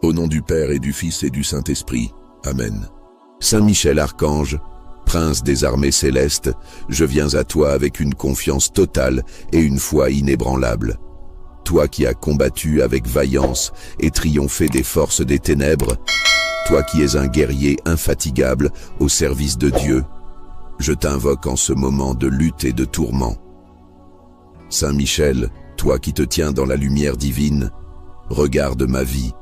Au nom du Père et du Fils et du Saint-Esprit. Amen. Saint Michel Archange, Prince des armées célestes, je viens à toi avec une confiance totale et une foi inébranlable. Toi qui as combattu avec vaillance et triomphé des forces des ténèbres, toi qui es un guerrier infatigable au service de Dieu, je t'invoque en ce moment de lutte et de tourment. Saint Michel, toi qui te tiens dans la lumière divine, regarde ma vie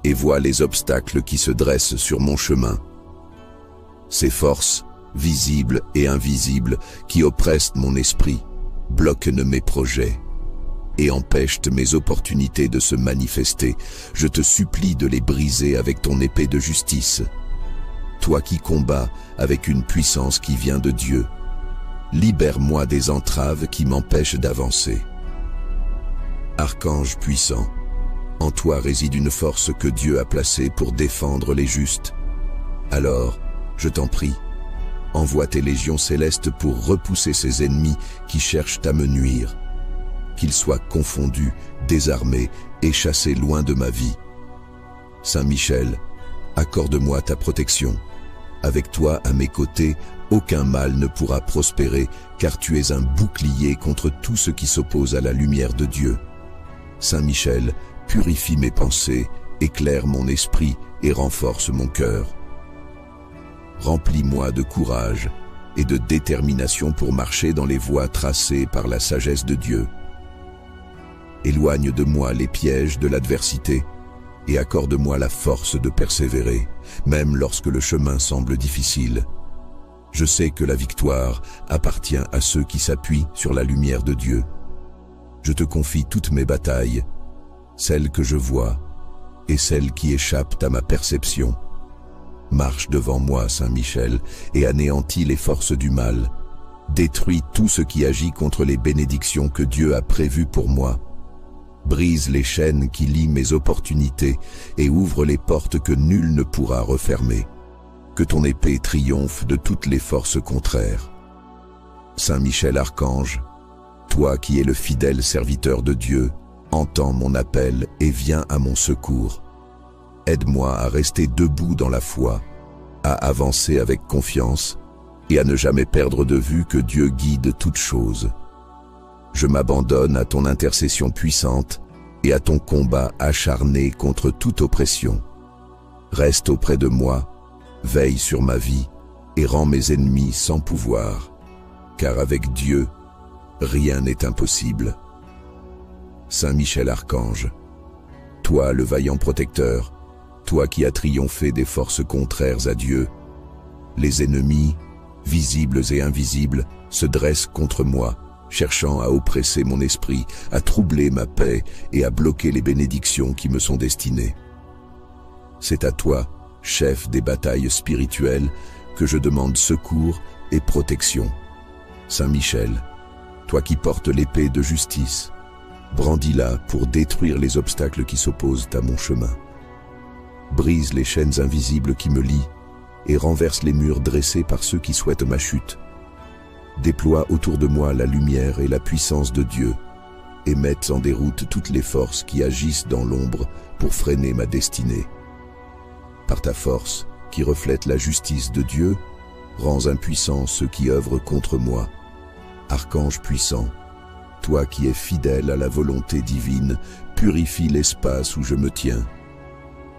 et vois les obstacles qui se dressent sur mon chemin. Ces forces, visibles et invisibles, qui oppressent mon esprit, bloquent mes projets et empêchent mes opportunités de se manifester. Je te supplie de les briser avec ton épée de justice. Toi qui combats avec une puissance qui vient de Dieu, libère-moi des entraves qui m'empêchent d'avancer. Archange puissant, en toi réside une force que Dieu a placée pour défendre les justes. Alors, je t'en prie, envoie tes légions célestes pour repousser ces ennemis qui cherchent à me nuire. Qu'ils soient confondus, désarmés et chassés loin de ma vie. Saint Michel, accorde-moi ta protection. Avec toi à mes côtés, aucun mal ne pourra prospérer, car tu es un bouclier contre tout ce qui s'oppose à la lumière de Dieu. Saint Michel, purifie mes pensées, éclaire mon esprit et renforce mon cœur. Remplis-moi de courage et de détermination pour marcher dans les voies tracées par la sagesse de Dieu. Éloigne de moi les pièges de l'adversité et accorde-moi la force de persévérer, même lorsque le chemin semble difficile. Je sais que la victoire appartient à ceux qui s'appuient sur la lumière de Dieu. Je te confie toutes mes batailles, celles que je vois et celles qui échappent à ma perception. Marche devant moi, Saint Michel, et anéantis les forces du mal. Détruis tout ce qui agit contre les bénédictions que Dieu a prévues pour moi. Brise les chaînes qui lient mes opportunités et ouvre les portes que nul ne pourra refermer. Que ton épée triomphe de toutes les forces contraires. Saint Michel Archange, toi qui es le fidèle serviteur de Dieu, entends mon appel et viens à mon secours. Aide-moi à rester debout dans la foi, à avancer avec confiance et à ne jamais perdre de vue que Dieu guide toutes choses. Je m'abandonne à ton intercession puissante et à ton combat acharné contre toute oppression. Reste auprès de moi, veille sur ma vie et rends mes ennemis sans pouvoir, car avec Dieu, rien n'est impossible. Saint Michel Archange, toi le vaillant protecteur, toi qui as triomphé des forces contraires à Dieu, les ennemis, visibles et invisibles, se dressent contre moi, cherchant à oppresser mon esprit, à troubler ma paix et à bloquer les bénédictions qui me sont destinées. C'est à toi, chef des batailles spirituelles, que je demande secours et protection. Saint Michel, toi qui portes l'épée de justice, brandis-la pour détruire les obstacles qui s'opposent à mon chemin. Brise les chaînes invisibles qui me lient et renverse les murs dressés par ceux qui souhaitent ma chute. Déploie autour de moi la lumière et la puissance de Dieu et mette en déroute toutes les forces qui agissent dans l'ombre pour freiner ma destinée. Par ta force, qui reflète la justice de Dieu, rends impuissants ceux qui œuvrent contre moi. Archange puissant, toi qui es fidèle à la volonté divine, purifie l'espace où je me tiens.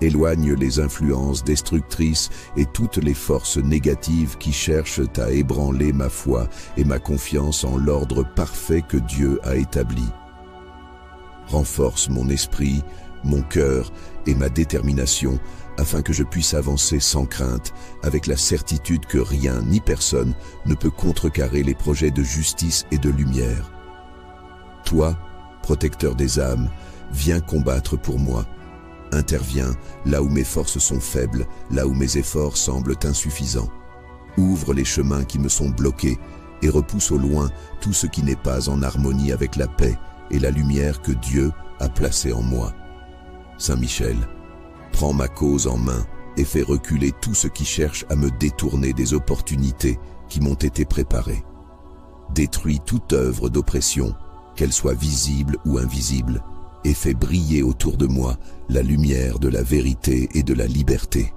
Éloigne les influences destructrices et toutes les forces négatives qui cherchent à ébranler ma foi et ma confiance en l'ordre parfait que Dieu a établi. Renforce mon esprit, mon cœur et ma détermination afin que je puisse avancer sans crainte, avec la certitude que rien ni personne ne peut contrecarrer les projets de justice et de lumière. Toi, protecteur des âmes, viens combattre pour moi. Interviens là où mes forces sont faibles, là où mes efforts semblent insuffisants. Ouvre les chemins qui me sont bloqués et repousse au loin tout ce qui n'est pas en harmonie avec la paix et la lumière que Dieu a placée en moi. Saint Michel, prends ma cause en main et fais reculer tout ce qui cherche à me détourner des opportunités qui m'ont été préparées. Détruis toute œuvre d'oppression, qu'elle soit visible ou invisible, et fais briller autour de moi la lumière de la vérité et de la liberté.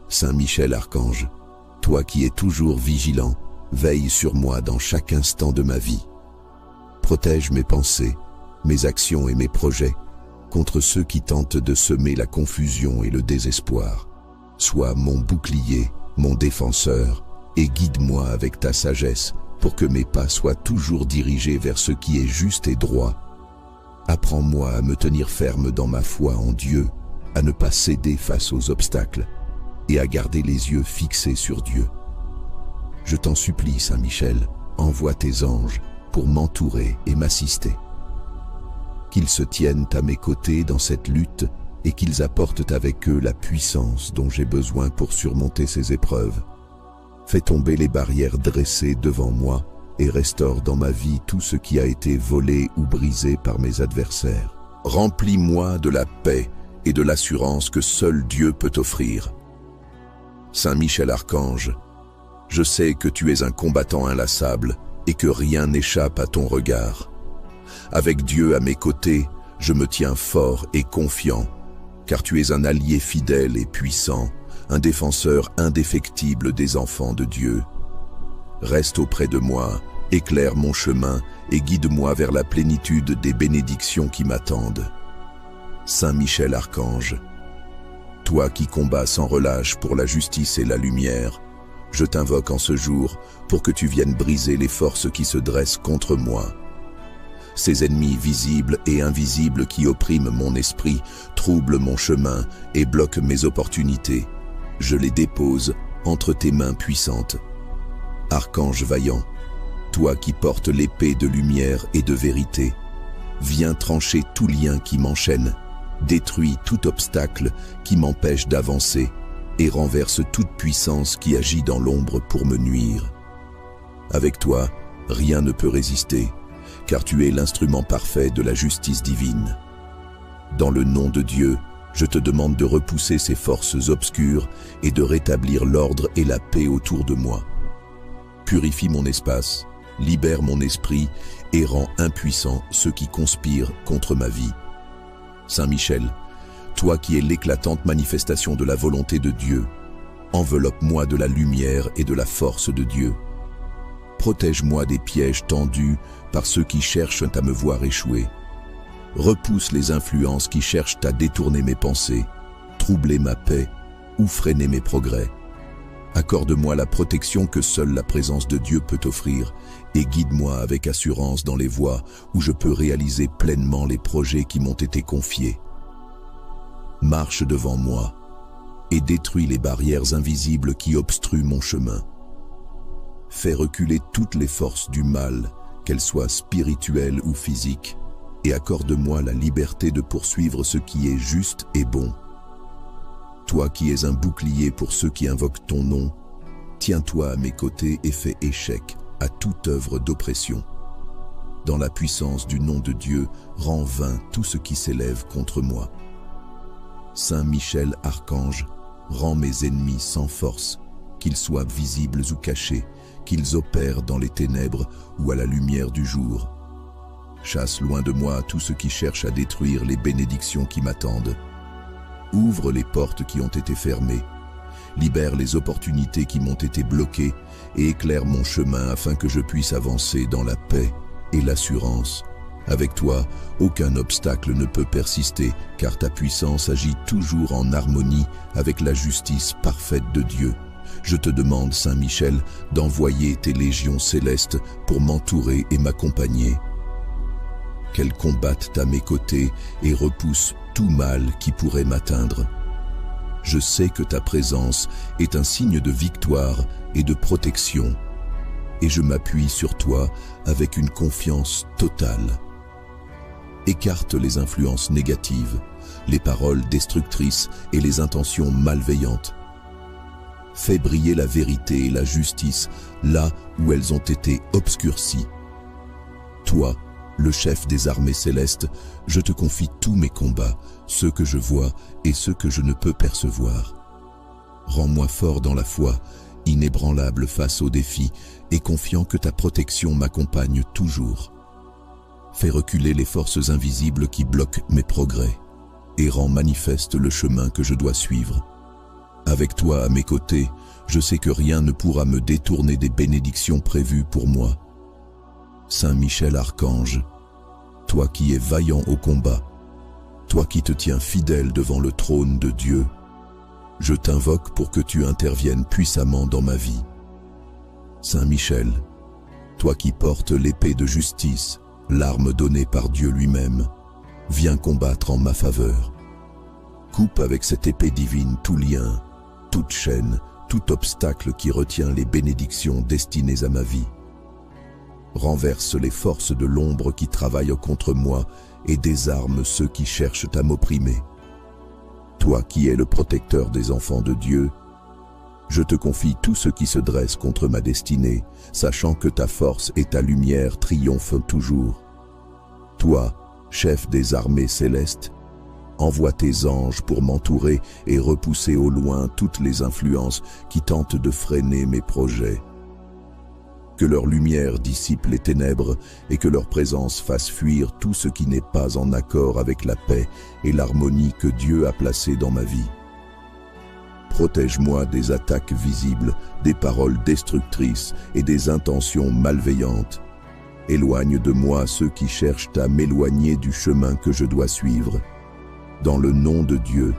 Saint Michel Archange, toi qui es toujours vigilant, veille sur moi dans chaque instant de ma vie. Protège mes pensées, mes actions et mes projets contre ceux qui tentent de semer la confusion et le désespoir. Sois mon bouclier, mon défenseur, et guide-moi avec ta sagesse pour que mes pas soient toujours dirigés vers ce qui est juste et droit. Apprends-moi à me tenir ferme dans ma foi en Dieu, à ne pas céder face aux obstacles et à garder les yeux fixés sur Dieu. Je t'en supplie, Saint Michel, envoie tes anges pour m'entourer et m'assister. Qu'ils se tiennent à mes côtés dans cette lutte et qu'ils apportent avec eux la puissance dont j'ai besoin pour surmonter ces épreuves. Fais tomber les barrières dressées devant moi et restaure dans ma vie tout ce qui a été volé ou brisé par mes adversaires. Remplis-moi de la paix et de l'assurance que seul Dieu peut offrir. Saint Michel Archange, je sais que tu es un combattant inlassable et que rien n'échappe à ton regard. Avec Dieu à mes côtés, je me tiens fort et confiant, car tu es un allié fidèle et puissant, un défenseur indéfectible des enfants de Dieu. Reste auprès de moi, éclaire mon chemin et guide-moi vers la plénitude des bénédictions qui m'attendent. Saint Michel Archange, toi qui combats sans relâche pour la justice et la lumière, je t'invoque en ce jour pour que tu viennes briser les forces qui se dressent contre moi. Ces ennemis visibles et invisibles qui oppriment mon esprit, troublent mon chemin et bloquent mes opportunités, je les dépose entre tes mains puissantes. Archange vaillant, toi qui portes l'épée de lumière et de vérité, viens trancher tout lien qui m'enchaîne, détruis tout obstacle qui m'empêche d'avancer et renverse toute puissance qui agit dans l'ombre pour me nuire. Avec toi, rien ne peut résister, car tu es l'instrument parfait de la justice divine. Dans le nom de Dieu, je te demande de repousser ces forces obscures et de rétablir l'ordre et la paix autour de moi. Purifie mon espace, libère mon esprit et rends impuissants ceux qui conspirent contre ma vie. Saint Michel, toi qui es l'éclatante manifestation de la volonté de Dieu, enveloppe-moi de la lumière et de la force de Dieu. Protège-moi des pièges tendus par ceux qui cherchent à me voir échouer. Repousse les influences qui cherchent à détourner mes pensées, troubler ma paix ou freiner mes progrès. Accorde-moi la protection que seule la présence de Dieu peut offrir et guide-moi avec assurance dans les voies où je peux réaliser pleinement les projets qui m'ont été confiés. Marche devant moi et détruis les barrières invisibles qui obstruent mon chemin. Fais reculer toutes les forces du mal, qu'elles soient spirituelles ou physiques, et accorde-moi la liberté de poursuivre ce qui est juste et bon. Toi qui es un bouclier pour ceux qui invoquent ton nom, tiens-toi à mes côtés et fais échec à toute œuvre d'oppression. Dans la puissance du nom de Dieu, rends vain tout ce qui s'élève contre moi. Saint Michel Archange, rends mes ennemis sans force, qu'ils soient visibles ou cachés, qu'ils opèrent dans les ténèbres ou à la lumière du jour. Chasse loin de moi tout ce qui cherche à détruire les bénédictions qui m'attendent. Ouvre les portes qui ont été fermées, libère les opportunités qui m'ont été bloquées et éclaire mon chemin afin que je puisse avancer dans la paix et l'assurance. Avec toi, aucun obstacle ne peut persister, car ta puissance agit toujours en harmonie avec la justice parfaite de Dieu. Je te demande, Saint Michel, d'envoyer tes légions célestes pour m'entourer et m'accompagner. Qu'elles combattent à mes côtés et repoussent tout mal qui pourrait m'atteindre. Je sais que ta présence est un signe de victoire et de protection, et je m'appuie sur toi avec une confiance totale. Écarte les influences négatives, les paroles destructrices et les intentions malveillantes. Fais briller la vérité et la justice là où elles ont été obscurcies. Toi, le chef des armées célestes, je te confie tous mes combats, ceux que je vois et ceux que je ne peux percevoir. Rends-moi fort dans la foi, inébranlable face aux défis et confiant que ta protection m'accompagne toujours. Fais reculer les forces invisibles qui bloquent mes progrès et rends manifeste le chemin que je dois suivre. Avec toi à mes côtés, je sais que rien ne pourra me détourner des bénédictions prévues pour moi. Saint Michel Archange, toi qui es vaillant au combat, toi qui te tiens fidèle devant le trône de Dieu, je t'invoque pour que tu interviennes puissamment dans ma vie. Saint Michel, toi qui portes l'épée de justice, l'arme donnée par Dieu lui-même, viens combattre en ma faveur. Coupe avec cette épée divine tout lien, toute chaîne, tout obstacle qui retient les bénédictions destinées à ma vie. Renverse les forces de l'ombre qui travaillent contre moi et désarme ceux qui cherchent à m'opprimer. Toi qui es le protecteur des enfants de Dieu, je te confie tout ce qui se dresse contre ma destinée, sachant que ta force et ta lumière triomphent toujours. Toi, chef des armées célestes, envoie tes anges pour m'entourer et repousser au loin toutes les influences qui tentent de freiner mes projets. Que leur lumière dissipe les ténèbres et que leur présence fasse fuir tout ce qui n'est pas en accord avec la paix et l'harmonie que Dieu a placée dans ma vie. Protège-moi des attaques visibles, des paroles destructrices et des intentions malveillantes. Éloigne de moi ceux qui cherchent à m'éloigner du chemin que je dois suivre. Dans le nom de Dieu,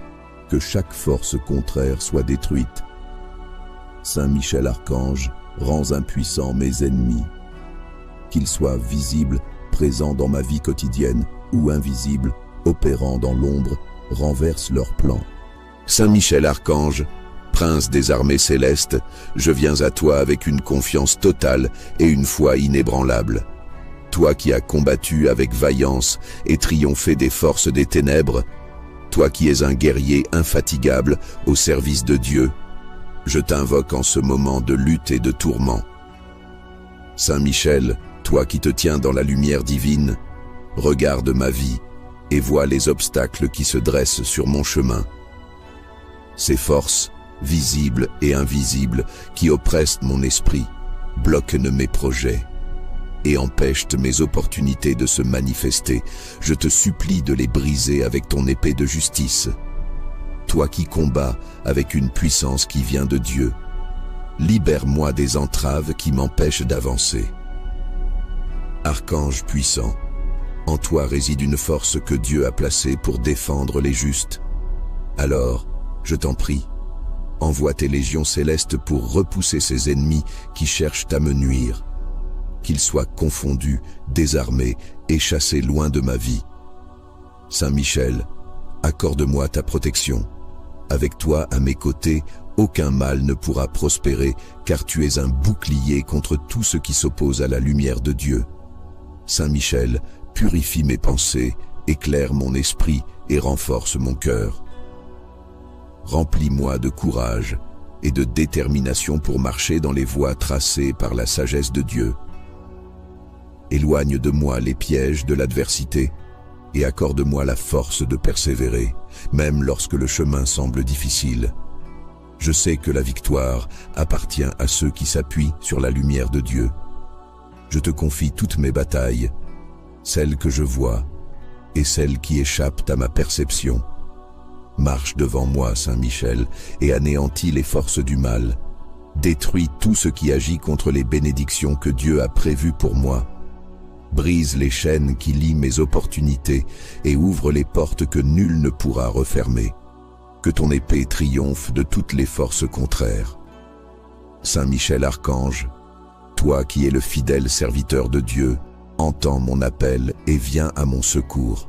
que chaque force contraire soit détruite. Saint Michel Archange, rends impuissants mes ennemis. Qu'ils soient visibles, présents dans ma vie quotidienne, ou invisibles, opérant dans l'ombre, renverse leurs plans. Saint Michel Archange, prince des armées célestes, je viens à toi avec une confiance totale et une foi inébranlable. Toi qui as combattu avec vaillance et triomphé des forces des ténèbres, toi qui es un guerrier infatigable au service de Dieu, je t'invoque en ce moment de lutte et de tourment. Saint Michel, toi qui te tiens dans la lumière divine, regarde ma vie et vois les obstacles qui se dressent sur mon chemin. Ces forces, visibles et invisibles, qui oppressent mon esprit, bloquent mes projets et empêchent mes opportunités de se manifester. Je te supplie de les briser avec ton épée de justice. Toi qui combats avec une puissance qui vient de Dieu, libère-moi des entraves qui m'empêchent d'avancer. Archange puissant, en toi réside une force que Dieu a placée pour défendre les justes. Alors, je t'en prie, envoie tes légions célestes pour repousser ces ennemis qui cherchent à me nuire. Qu'ils soient confondus, désarmés et chassés loin de ma vie. Saint Michel, accorde-moi ta protection. Avec toi à mes côtés, aucun mal ne pourra prospérer, car tu es un bouclier contre tout ce qui s'oppose à la lumière de Dieu. Saint Michel, purifie mes pensées, éclaire mon esprit et renforce mon cœur. Remplis-moi de courage et de détermination pour marcher dans les voies tracées par la sagesse de Dieu. Éloigne de moi les pièges de l'adversité et accorde-moi la force de persévérer, même lorsque le chemin semble difficile. Je sais que la victoire appartient à ceux qui s'appuient sur la lumière de Dieu. Je te confie toutes mes batailles, celles que je vois et celles qui échappent à ma perception. Marche devant moi, Saint Michel, et anéantis les forces du mal. Détruis tout ce qui agit contre les bénédictions que Dieu a prévues pour moi. Brise les chaînes qui lient mes opportunités et ouvre les portes que nul ne pourra refermer. Que ton épée triomphe de toutes les forces contraires. Saint Michel Archange, toi qui es le fidèle serviteur de Dieu, entends mon appel et viens à mon secours.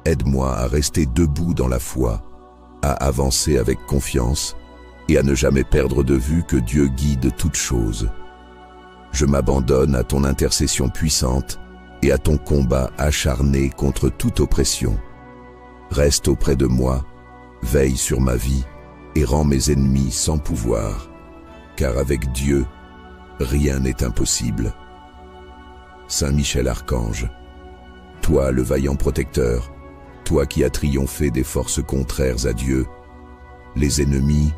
Aide-moi à rester debout dans la foi, à avancer avec confiance et à ne jamais perdre de vue que Dieu guide toutes choses. Je m'abandonne à ton intercession puissante et à ton combat acharné contre toute oppression. Reste auprès de moi, veille sur ma vie et rends mes ennemis sans pouvoir, car avec Dieu, rien n'est impossible. Saint Michel Archange, toi le vaillant protecteur, toi qui as triomphé des forces contraires à Dieu, les ennemis,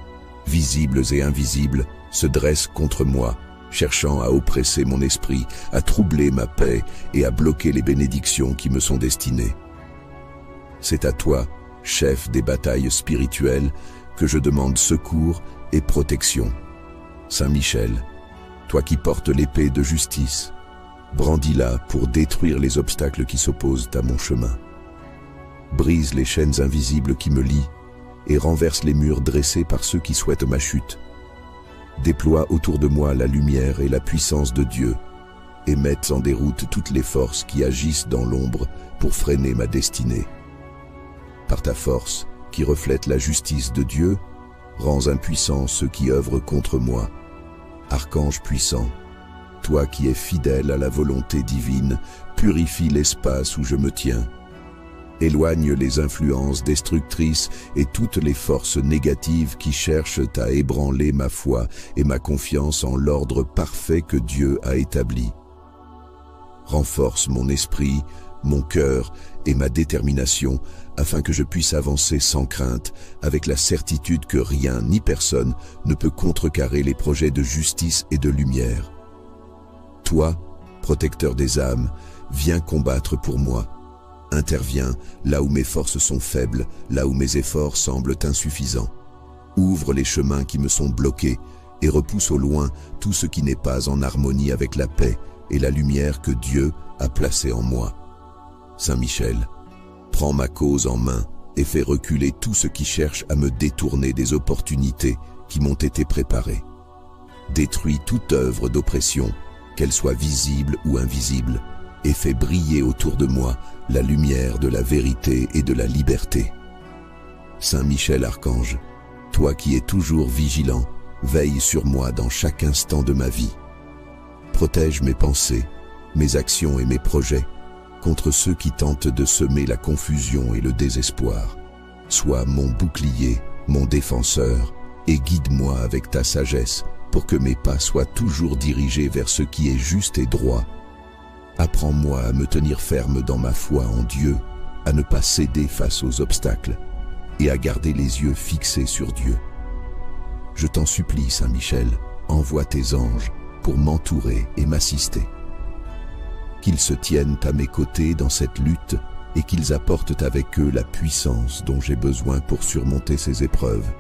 visibles et invisibles, se dressent contre moi, cherchant à oppresser mon esprit, à troubler ma paix et à bloquer les bénédictions qui me sont destinées. C'est à toi, chef des batailles spirituelles, que je demande secours et protection. Saint Michel, toi qui portes l'épée de justice, brandis-la pour détruire les obstacles qui s'opposent à mon chemin. Brise les chaînes invisibles qui me lient et renverse les murs dressés par ceux qui souhaitent ma chute. Déploie autour de moi la lumière et la puissance de Dieu et mette en déroute toutes les forces qui agissent dans l'ombre pour freiner ma destinée. Par ta force, qui reflète la justice de Dieu, rends impuissants ceux qui œuvrent contre moi. Archange puissant, toi qui es fidèle à la volonté divine, purifie l'espace où je me tiens. Éloigne les influences destructrices et toutes les forces négatives qui cherchent à ébranler ma foi et ma confiance en l'ordre parfait que Dieu a établi. Renforce mon esprit, mon cœur et ma détermination afin que je puisse avancer sans crainte, avec la certitude que rien ni personne ne peut contrecarrer les projets de justice et de lumière. Toi, protecteur des âmes, viens combattre pour moi. Interviens là où mes forces sont faibles, là où mes efforts semblent insuffisants. Ouvre les chemins qui me sont bloqués et repousse au loin tout ce qui n'est pas en harmonie avec la paix et la lumière que Dieu a placée en moi. Saint Michel, prends ma cause en main et fais reculer tout ce qui cherche à me détourner des opportunités qui m'ont été préparées. Détruis toute œuvre d'oppression, qu'elle soit visible ou invisible, et fais briller autour de moi la lumière de la vérité et de la liberté. Saint Michel Archange, toi qui es toujours vigilant, veille sur moi dans chaque instant de ma vie. Protège mes pensées, mes actions et mes projets contre ceux qui tentent de semer la confusion et le désespoir. Sois mon bouclier, mon défenseur, et guide-moi avec ta sagesse pour que mes pas soient toujours dirigés vers ce qui est juste et droit. Apprends-moi à me tenir ferme dans ma foi en Dieu, à ne pas céder face aux obstacles et à garder les yeux fixés sur Dieu. Je t'en supplie, Saint Michel, envoie tes anges pour m'entourer et m'assister. Qu'ils se tiennent à mes côtés dans cette lutte et qu'ils apportent avec eux la puissance dont j'ai besoin pour surmonter ces épreuves.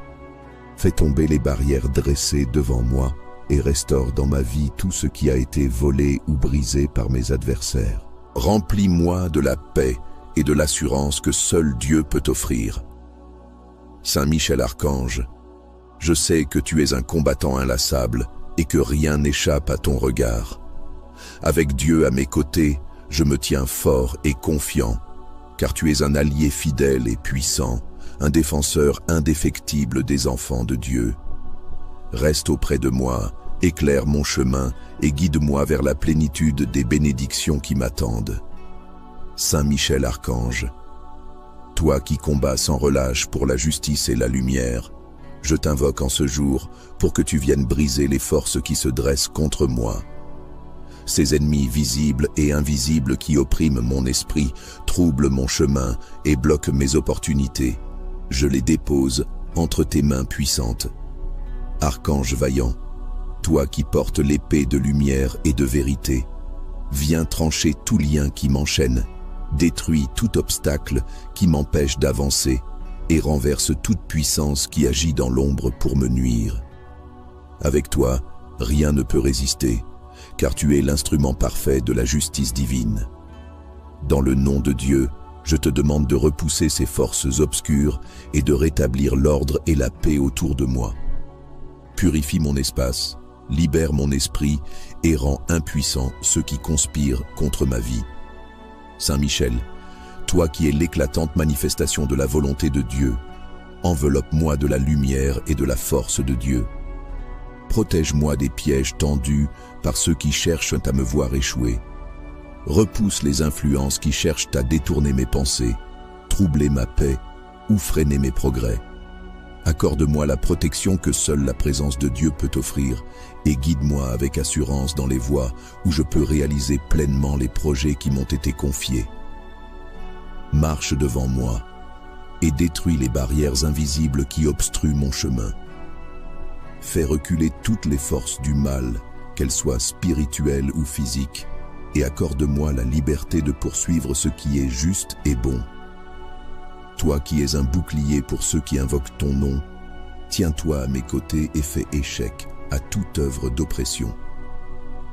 Fais tomber les barrières dressées devant moi et restaure dans ma vie tout ce qui a été volé ou brisé par mes adversaires. Remplis-moi de la paix et de l'assurance que seul Dieu peut offrir. Saint Michel Archange, je sais que tu es un combattant inlassable et que rien n'échappe à ton regard. Avec Dieu à mes côtés, je me tiens fort et confiant, car tu es un allié fidèle et puissant, un défenseur indéfectible des enfants de Dieu. Reste auprès de moi, éclaire mon chemin et guide-moi vers la plénitude des bénédictions qui m'attendent. Saint Michel Archange, toi qui combats sans relâche pour la justice et la lumière, je t'invoque en ce jour pour que tu viennes briser les forces qui se dressent contre moi. Ces ennemis visibles et invisibles qui oppriment mon esprit, troublent mon chemin et bloquent mes opportunités. Je les dépose entre tes mains puissantes. Archange vaillant, toi qui portes l'épée de lumière et de vérité, viens trancher tout lien qui m'enchaîne, détruis tout obstacle qui m'empêche d'avancer et renverse toute puissance qui agit dans l'ombre pour me nuire. Avec toi, rien ne peut résister, car tu es l'instrument parfait de la justice divine. Dans le nom de Dieu, je te demande de repousser ces forces obscures et de rétablir l'ordre et la paix autour de moi. Purifie mon espace, libère mon esprit et rends impuissants ceux qui conspirent contre ma vie. Saint Michel, toi qui es l'éclatante manifestation de la volonté de Dieu, enveloppe-moi de la lumière et de la force de Dieu. Protège-moi des pièges tendus par ceux qui cherchent à me voir échouer. Repousse les influences qui cherchent à détourner mes pensées, troubler ma paix ou freiner mes progrès. Accorde-moi la protection que seule la présence de Dieu peut offrir et guide-moi avec assurance dans les voies où je peux réaliser pleinement les projets qui m'ont été confiés. Marche devant moi et détruis les barrières invisibles qui obstruent mon chemin. Fais reculer toutes les forces du mal qu'elle soit spirituelle ou physique, et accorde-moi la liberté de poursuivre ce qui est juste et bon. Toi qui es un bouclier pour ceux qui invoquent ton nom, tiens-toi à mes côtés et fais échec à toute œuvre d'oppression.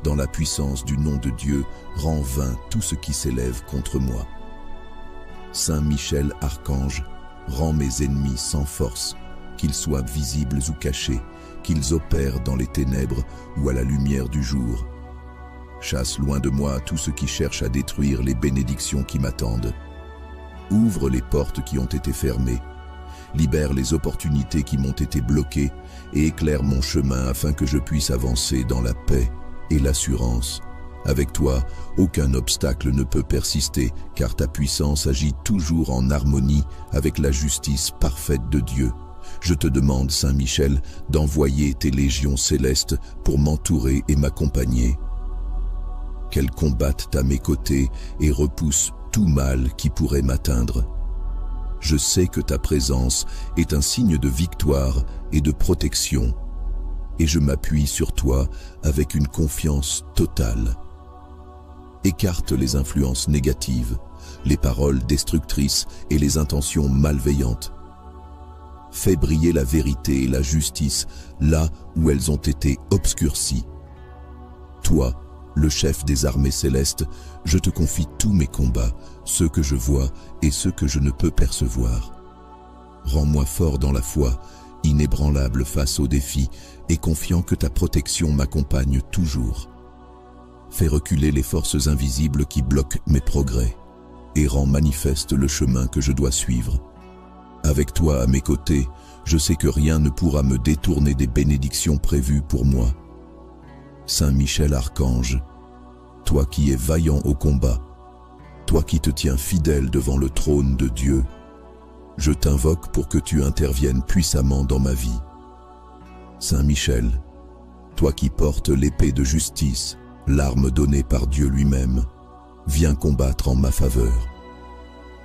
Dans la puissance du nom de Dieu, rends vain tout ce qui s'élève contre moi. Saint Michel, archange, rends mes ennemis sans force, qu'ils soient visibles ou cachés, qu'ils opèrent dans les ténèbres ou à la lumière du jour. Chasse loin de moi tout ce qui cherche à détruire les bénédictions qui m'attendent. Ouvre les portes qui ont été fermées, libère les opportunités qui m'ont été bloquées et éclaire mon chemin afin que je puisse avancer dans la paix et l'assurance. Avec toi, aucun obstacle ne peut persister, car ta puissance agit toujours en harmonie avec la justice parfaite de Dieu. Je te demande, Saint Michel, d'envoyer tes légions célestes pour m'entourer et m'accompagner. Qu'elles combattent à mes côtés et repoussent tout mal qui pourrait m'atteindre. Je sais que ta présence est un signe de victoire et de protection, et je m'appuie sur toi avec une confiance totale. Écarte les influences négatives, les paroles destructrices et les intentions malveillantes. Fais briller la vérité et la justice là où elles ont été obscurcies. Toi, le chef des armées célestes, je te confie tous mes combats, ceux que je vois et ceux que je ne peux percevoir. Rends-moi fort dans la foi, inébranlable face aux défis et confiant que ta protection m'accompagne toujours. Fais reculer les forces invisibles qui bloquent mes progrès et rends manifeste le chemin que je dois suivre. Avec toi à mes côtés, je sais que rien ne pourra me détourner des bénédictions prévues pour moi. Saint Michel Archange, toi qui es vaillant au combat, toi qui te tiens fidèle devant le trône de Dieu, je t'invoque pour que tu interviennes puissamment dans ma vie. Saint Michel, toi qui portes l'épée de justice, l'arme donnée par Dieu lui-même, viens combattre en ma faveur.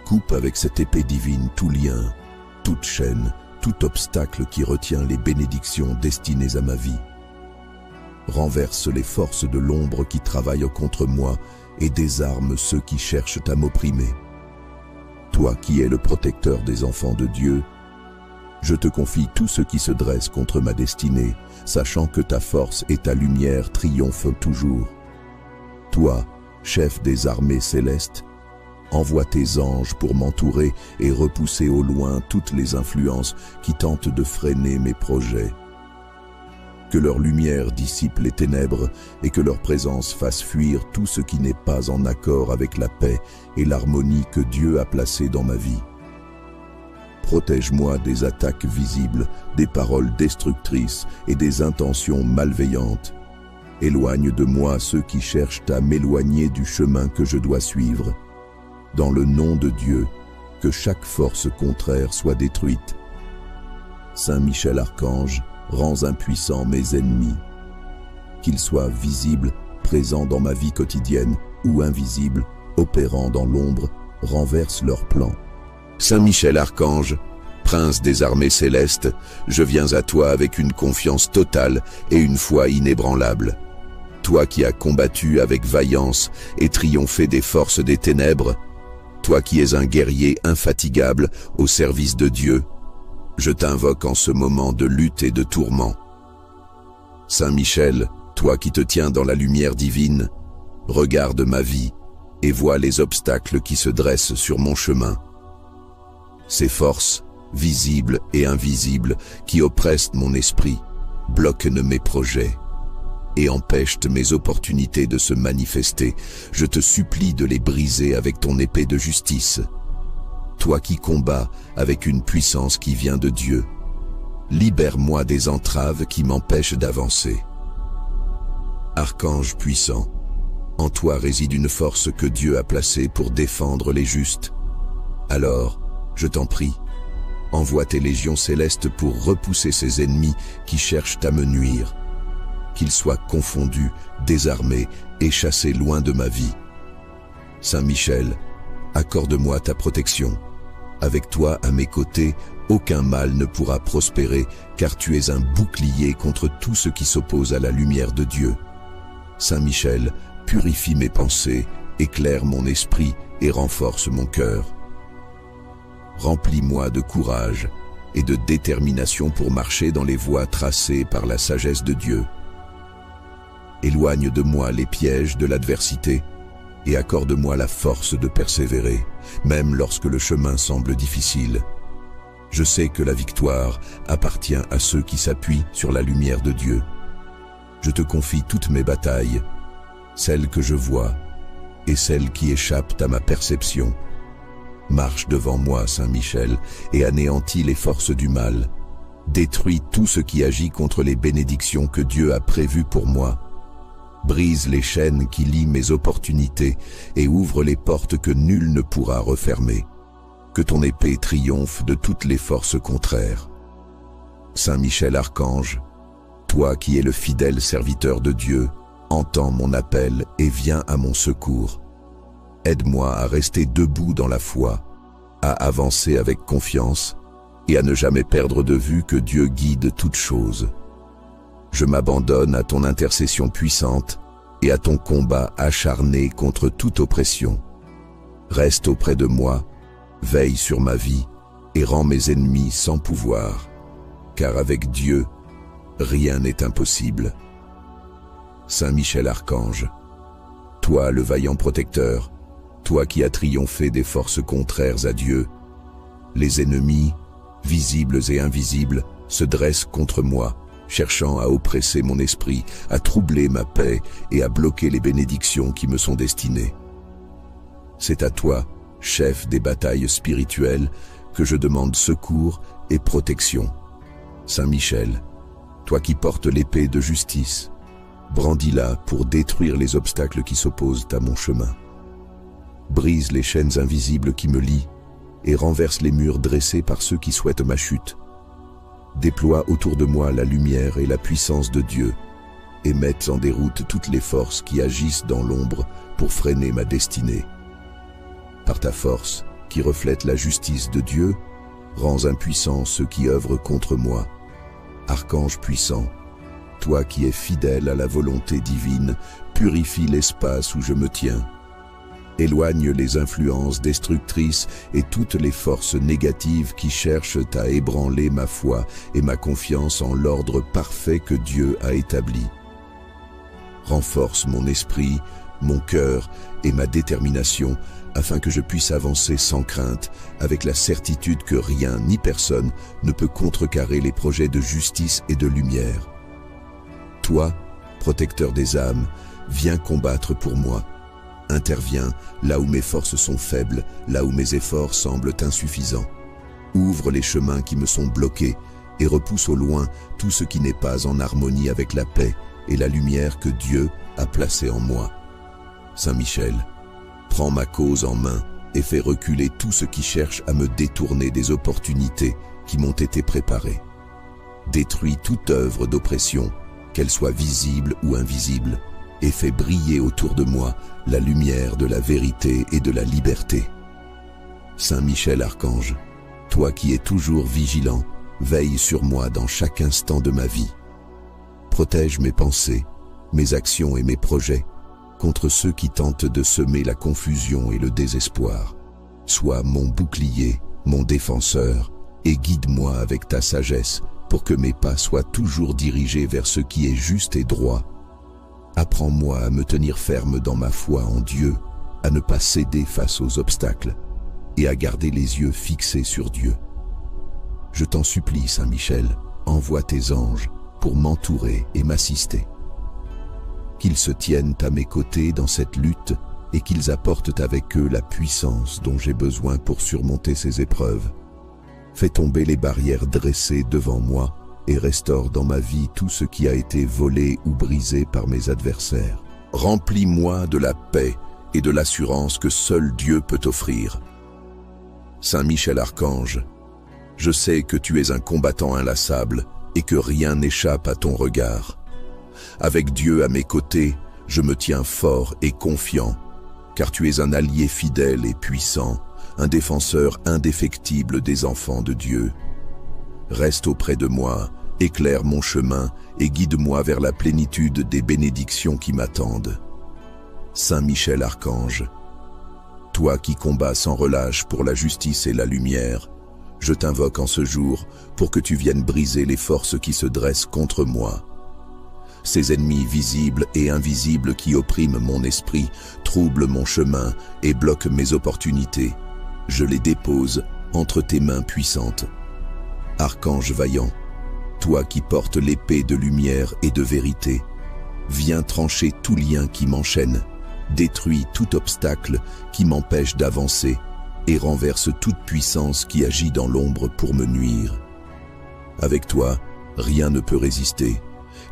Coupe avec cette épée divine tout lien, toute chaîne, tout obstacle qui retient les bénédictions destinées à ma vie. Renverse les forces de l'ombre qui travaillent contre moi et désarme ceux qui cherchent à m'opprimer. Toi qui es le protecteur des enfants de Dieu, je te confie tout ce qui se dresse contre ma destinée, sachant que ta force et ta lumière triomphent toujours. Toi, chef des armées célestes, envoie tes anges pour m'entourer et repousser au loin toutes les influences qui tentent de freiner mes projets. Que leur lumière dissipe les ténèbres et que leur présence fasse fuir tout ce qui n'est pas en accord avec la paix et l'harmonie que Dieu a placée dans ma vie. Protège-moi des attaques visibles, des paroles destructrices et des intentions malveillantes. Éloigne de moi ceux qui cherchent à m'éloigner du chemin que je dois suivre. Dans le nom de Dieu, que chaque force contraire soit détruite. Saint Michel Archange, rends impuissants mes ennemis. Qu'ils soient visibles, présents dans ma vie quotidienne, ou invisibles, opérant dans l'ombre, renverse leurs plans. Saint Michel Archange, prince des armées célestes, je viens à toi avec une confiance totale et une foi inébranlable. Toi qui as combattu avec vaillance et triomphé des forces des ténèbres, toi qui es un guerrier infatigable au service de Dieu, je t'invoque en ce moment de lutte et de tourment. Saint Michel, toi qui te tiens dans la lumière divine, regarde ma vie et vois les obstacles qui se dressent sur mon chemin. Ces forces, visibles et invisibles, qui oppressent mon esprit, bloquent mes projets et empêchent mes opportunités de se manifester. Je te supplie de les briser avec ton épée de justice. Toi qui combats avec une puissance qui vient de Dieu, libère-moi des entraves qui m'empêchent d'avancer. Archange puissant, en toi réside une force que Dieu a placée pour défendre les justes. Alors, je t'en prie, envoie tes légions célestes pour repousser ces ennemis qui cherchent à me nuire. Qu'ils soient confondus, désarmés et chassés loin de ma vie. Saint Michel, accorde-moi ta protection. Avec toi à mes côtés, aucun mal ne pourra prospérer, car tu es un bouclier contre tout ce qui s'oppose à la lumière de Dieu. Saint Michel, purifie mes pensées, éclaire mon esprit et renforce mon cœur. Remplis-moi de courage et de détermination pour marcher dans les voies tracées par la sagesse de Dieu. Éloigne de moi les pièges de l'adversité et accorde-moi la force de persévérer, même lorsque le chemin semble difficile. Je sais que la victoire appartient à ceux qui s'appuient sur la lumière de Dieu. Je te confie toutes mes batailles, celles que je vois et celles qui échappent à ma perception. Marche devant moi, Saint Michel, et anéantis les forces du mal. Détruis tout ce qui agit contre les bénédictions que Dieu a prévues pour moi. Brise les chaînes qui lient mes opportunités et ouvre les portes que nul ne pourra refermer. Que ton épée triomphe de toutes les forces contraires. Saint Michel Archange, toi qui es le fidèle serviteur de Dieu, entends mon appel et viens à mon secours. Aide-moi à rester debout dans la foi, à avancer avec confiance et à ne jamais perdre de vue que Dieu guide toutes choses. Je m'abandonne à ton intercession puissante et à ton combat acharné contre toute oppression. Reste auprès de moi, veille sur ma vie et rends mes ennemis sans pouvoir, car avec Dieu, rien n'est impossible. Saint Michel Archange, toi le vaillant protecteur, toi qui as triomphé des forces contraires à Dieu, les ennemis, visibles et invisibles, se dressent contre moi, cherchant à oppresser mon esprit, à troubler ma paix et à bloquer les bénédictions qui me sont destinées. C'est à toi, chef des batailles spirituelles, que je demande secours et protection. Saint Michel, toi qui portes l'épée de justice, brandis-la pour détruire les obstacles qui s'opposent à mon chemin. Brise les chaînes invisibles qui me lient et renverse les murs dressés par ceux qui souhaitent ma chute. Déploie autour de moi la lumière et la puissance de Dieu et mette en déroute toutes les forces qui agissent dans l'ombre pour freiner ma destinée. Par ta force, qui reflète la justice de Dieu, rends impuissants ceux qui œuvrent contre moi. Archange puissant, toi qui es fidèle à la volonté divine, purifie l'espace où je me tiens. Éloigne les influences destructrices et toutes les forces négatives qui cherchent à ébranler ma foi et ma confiance en l'ordre parfait que Dieu a établi. Renforce mon esprit, mon cœur et ma détermination afin que je puisse avancer sans crainte, avec la certitude que rien ni personne ne peut contrecarrer les projets de justice et de lumière. Toi, protecteur des âmes, viens combattre pour moi. Interviens là où mes forces sont faibles, là où mes efforts semblent insuffisants. Ouvre les chemins qui me sont bloqués et repousse au loin tout ce qui n'est pas en harmonie avec la paix et la lumière que Dieu a placée en moi. Saint Michel, prends ma cause en main et fais reculer tout ce qui cherche à me détourner des opportunités qui m'ont été préparées. Détruis toute œuvre d'oppression, qu'elle soit visible ou invisible, et fais briller autour de moi la lumière de la vérité et de la liberté. Saint Michel Archange, toi qui es toujours vigilant, veille sur moi dans chaque instant de ma vie. Protège mes pensées, mes actions et mes projets contre ceux qui tentent de semer la confusion et le désespoir. Sois mon bouclier, mon défenseur, et guide-moi avec ta sagesse pour que mes pas soient toujours dirigés vers ce qui est juste et droit. Apprends-moi à me tenir ferme dans ma foi en Dieu, à ne pas céder face aux obstacles et à garder les yeux fixés sur Dieu. Je t'en supplie, Saint Michel, envoie tes anges pour m'entourer et m'assister. Qu'ils se tiennent à mes côtés dans cette lutte et qu'ils apportent avec eux la puissance dont j'ai besoin pour surmonter ces épreuves. Fais tomber les barrières dressées devant moi et restaure dans ma vie tout ce qui a été volé ou brisé par mes adversaires. Remplis-moi de la paix et de l'assurance que seul Dieu peut offrir. Saint Michel Archange, je sais que tu es un combattant inlassable et que rien n'échappe à ton regard. Avec Dieu à mes côtés, je me tiens fort et confiant, car tu es un allié fidèle et puissant, un défenseur indéfectible des enfants de Dieu. Reste auprès de moi Éclaire mon chemin et guide-moi vers la plénitude des bénédictions qui m'attendent. Saint Michel Archange, toi qui combats sans relâche pour la justice et la lumière, je t'invoque en ce jour pour que tu viennes briser les forces qui se dressent contre moi. Ces ennemis visibles et invisibles qui oppriment mon esprit, troublent mon chemin et bloquent mes opportunités. Je les dépose entre tes mains puissantes. Archange vaillant, toi qui portes l'épée de lumière et de vérité, viens trancher tout lien qui m'enchaîne, détruis tout obstacle qui m'empêche d'avancer et renverse toute puissance qui agit dans l'ombre pour me nuire. Avec toi, rien ne peut résister,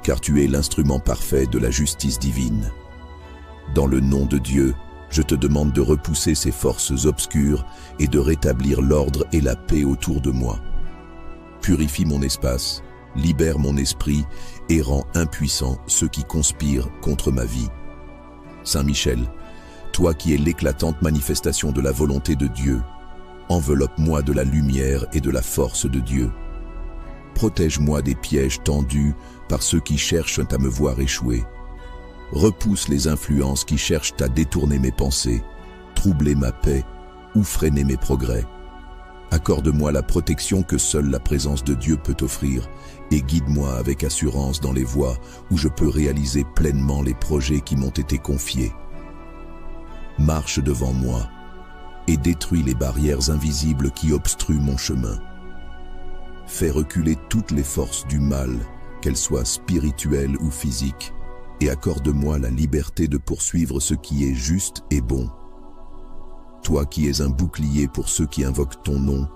car tu es l'instrument parfait de la justice divine. Dans le nom de Dieu, je te demande de repousser ces forces obscures et de rétablir l'ordre et la paix autour de moi. Purifie mon espace, libère mon esprit et rends impuissants ceux qui conspirent contre ma vie. Saint Michel, toi qui es l'éclatante manifestation de la volonté de Dieu, enveloppe-moi de la lumière et de la force de Dieu. Protège-moi des pièges tendus par ceux qui cherchent à me voir échouer. Repousse les influences qui cherchent à détourner mes pensées, troubler ma paix ou freiner mes progrès. Accorde-moi la protection que seule la présence de Dieu peut offrir et guide-moi avec assurance dans les voies où je peux réaliser pleinement les projets qui m'ont été confiés. Marche devant moi et détruis les barrières invisibles qui obstruent mon chemin. Fais reculer toutes les forces du mal, qu'elles soient spirituelles ou physiques, et accorde-moi la liberté de poursuivre ce qui est juste et bon. Toi qui es un bouclier pour ceux qui invoquent ton nom,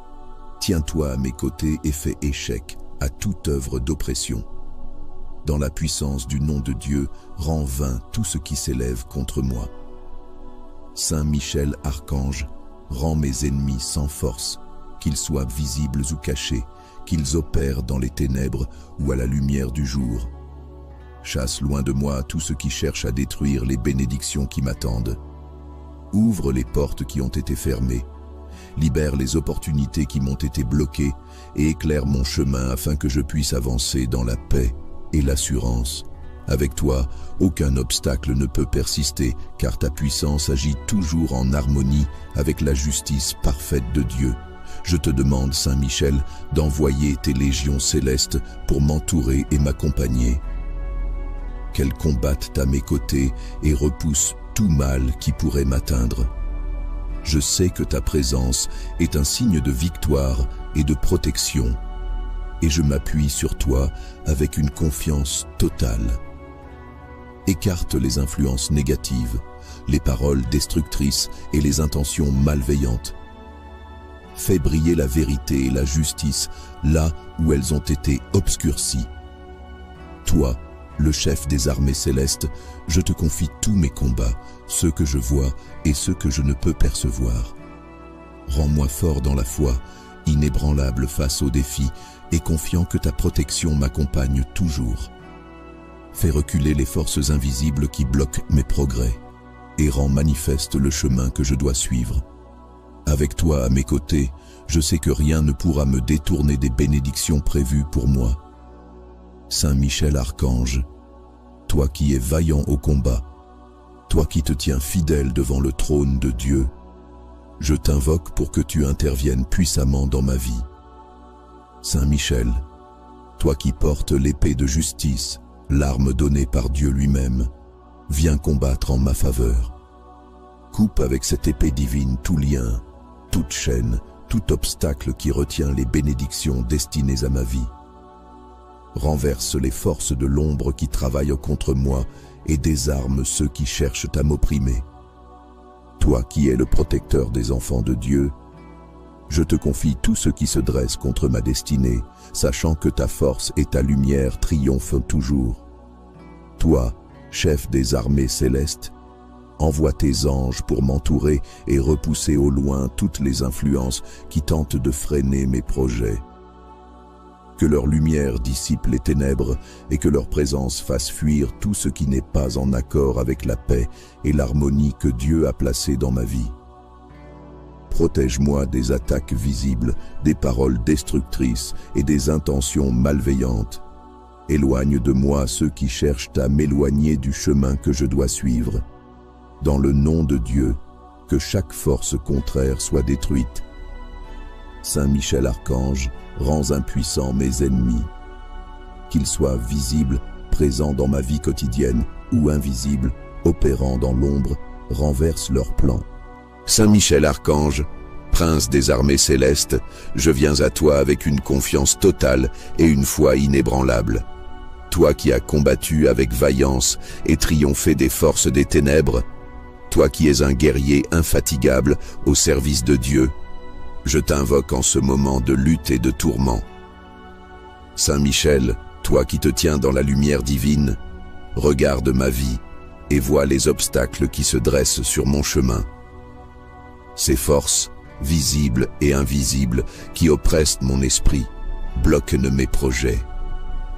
tiens-toi à mes côtés et fais échec à toute œuvre d'oppression. Dans la puissance du nom de Dieu, rends vain tout ce qui s'élève contre moi. Saint Michel Archange, rends mes ennemis sans force, qu'ils soient visibles ou cachés, qu'ils opèrent dans les ténèbres ou à la lumière du jour. Chasse loin de moi tout ce qui cherche à détruire les bénédictions qui m'attendent. Ouvre les portes qui ont été fermées, libère les opportunités qui m'ont été bloquées et éclaire mon chemin afin que je puisse avancer dans la paix et l'assurance. Avec toi, aucun obstacle ne peut persister, car ta puissance agit toujours en harmonie avec la justice parfaite de Dieu. Je te demande, Saint Michel, d'envoyer tes légions célestes pour m'entourer et m'accompagner. Qu'elles combattent à mes côtés et repoussent tout mal qui pourrait m'atteindre. Je sais que ta présence est un signe de victoire et de protection, et je m'appuie sur toi avec une confiance totale. Écarte les influences négatives, les paroles destructrices et les intentions malveillantes. Fais briller la vérité et la justice là où elles ont été obscurcies. Toi, le chef des armées célestes, je te confie tous mes combats, ceux que je vois et ceux que je ne peux percevoir. Rends-moi fort dans la foi, inébranlable face aux défis et confiant que ta protection m'accompagne toujours. Fais reculer les forces invisibles qui bloquent mes progrès et rends manifeste le chemin que je dois suivre. Avec toi à mes côtés, je sais que rien ne pourra me détourner des bénédictions prévues pour moi. Saint Michel Archange, toi qui es vaillant au combat, toi qui te tiens fidèle devant le trône de Dieu, je t'invoque pour que tu interviennes puissamment dans ma vie. Saint Michel, toi qui portes l'épée de justice, l'arme donnée par Dieu lui-même, viens combattre en ma faveur. Coupe avec cette épée divine tout lien, toute chaîne, tout obstacle qui retient les bénédictions destinées à ma vie. Renverse les forces de l'ombre qui travaillent contre moi et désarme ceux qui cherchent à m'opprimer. Toi qui es le protecteur des enfants de Dieu, je te confie tout ce qui se dresse contre ma destinée, sachant que ta force et ta lumière triomphent toujours. Toi, chef des armées célestes, envoie tes anges pour m'entourer et repousser au loin toutes les influences qui tentent de freiner mes projets. Que leur lumière dissipe les ténèbres et que leur présence fasse fuir tout ce qui n'est pas en accord avec la paix et l'harmonie que Dieu a placée dans ma vie. Protège-moi des attaques visibles, des paroles destructrices et des intentions malveillantes. Éloigne de moi ceux qui cherchent à m'éloigner du chemin que je dois suivre. Dans le nom de Dieu, que chaque force contraire soit détruite. Saint Michel Archange, rends impuissants mes ennemis. Qu'ils soient visibles, présents dans ma vie quotidienne, ou invisibles, opérant dans l'ombre, renverse leurs plans. Saint Michel Archange, prince des armées célestes, je viens à toi avec une confiance totale et une foi inébranlable. Toi qui as combattu avec vaillance et triomphé des forces des ténèbres, toi qui es un guerrier infatigable au service de Dieu, je t'invoque en ce moment de lutte et de tourment. Saint Michel, toi qui te tiens dans la lumière divine, regarde ma vie et vois les obstacles qui se dressent sur mon chemin. Ces forces, visibles et invisibles, qui oppressent mon esprit, bloquent mes projets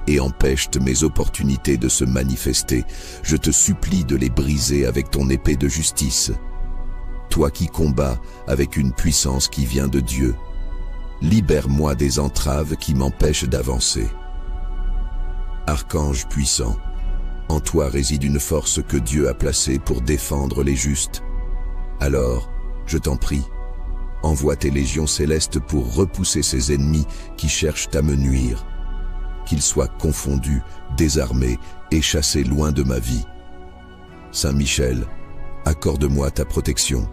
et empêchent mes opportunités de se manifester. Je te supplie de les briser avec ton épée de justice. Toi qui combats avec une puissance qui vient de Dieu, libère-moi des entraves qui m'empêchent d'avancer. Archange puissant, en toi réside une force que Dieu a placée pour défendre les justes. Alors, je t'en prie, envoie tes légions célestes pour repousser ces ennemis qui cherchent à me nuire. Qu'ils soient confondus, désarmés et chassés loin de ma vie. Saint Michel, accorde-moi ta protection.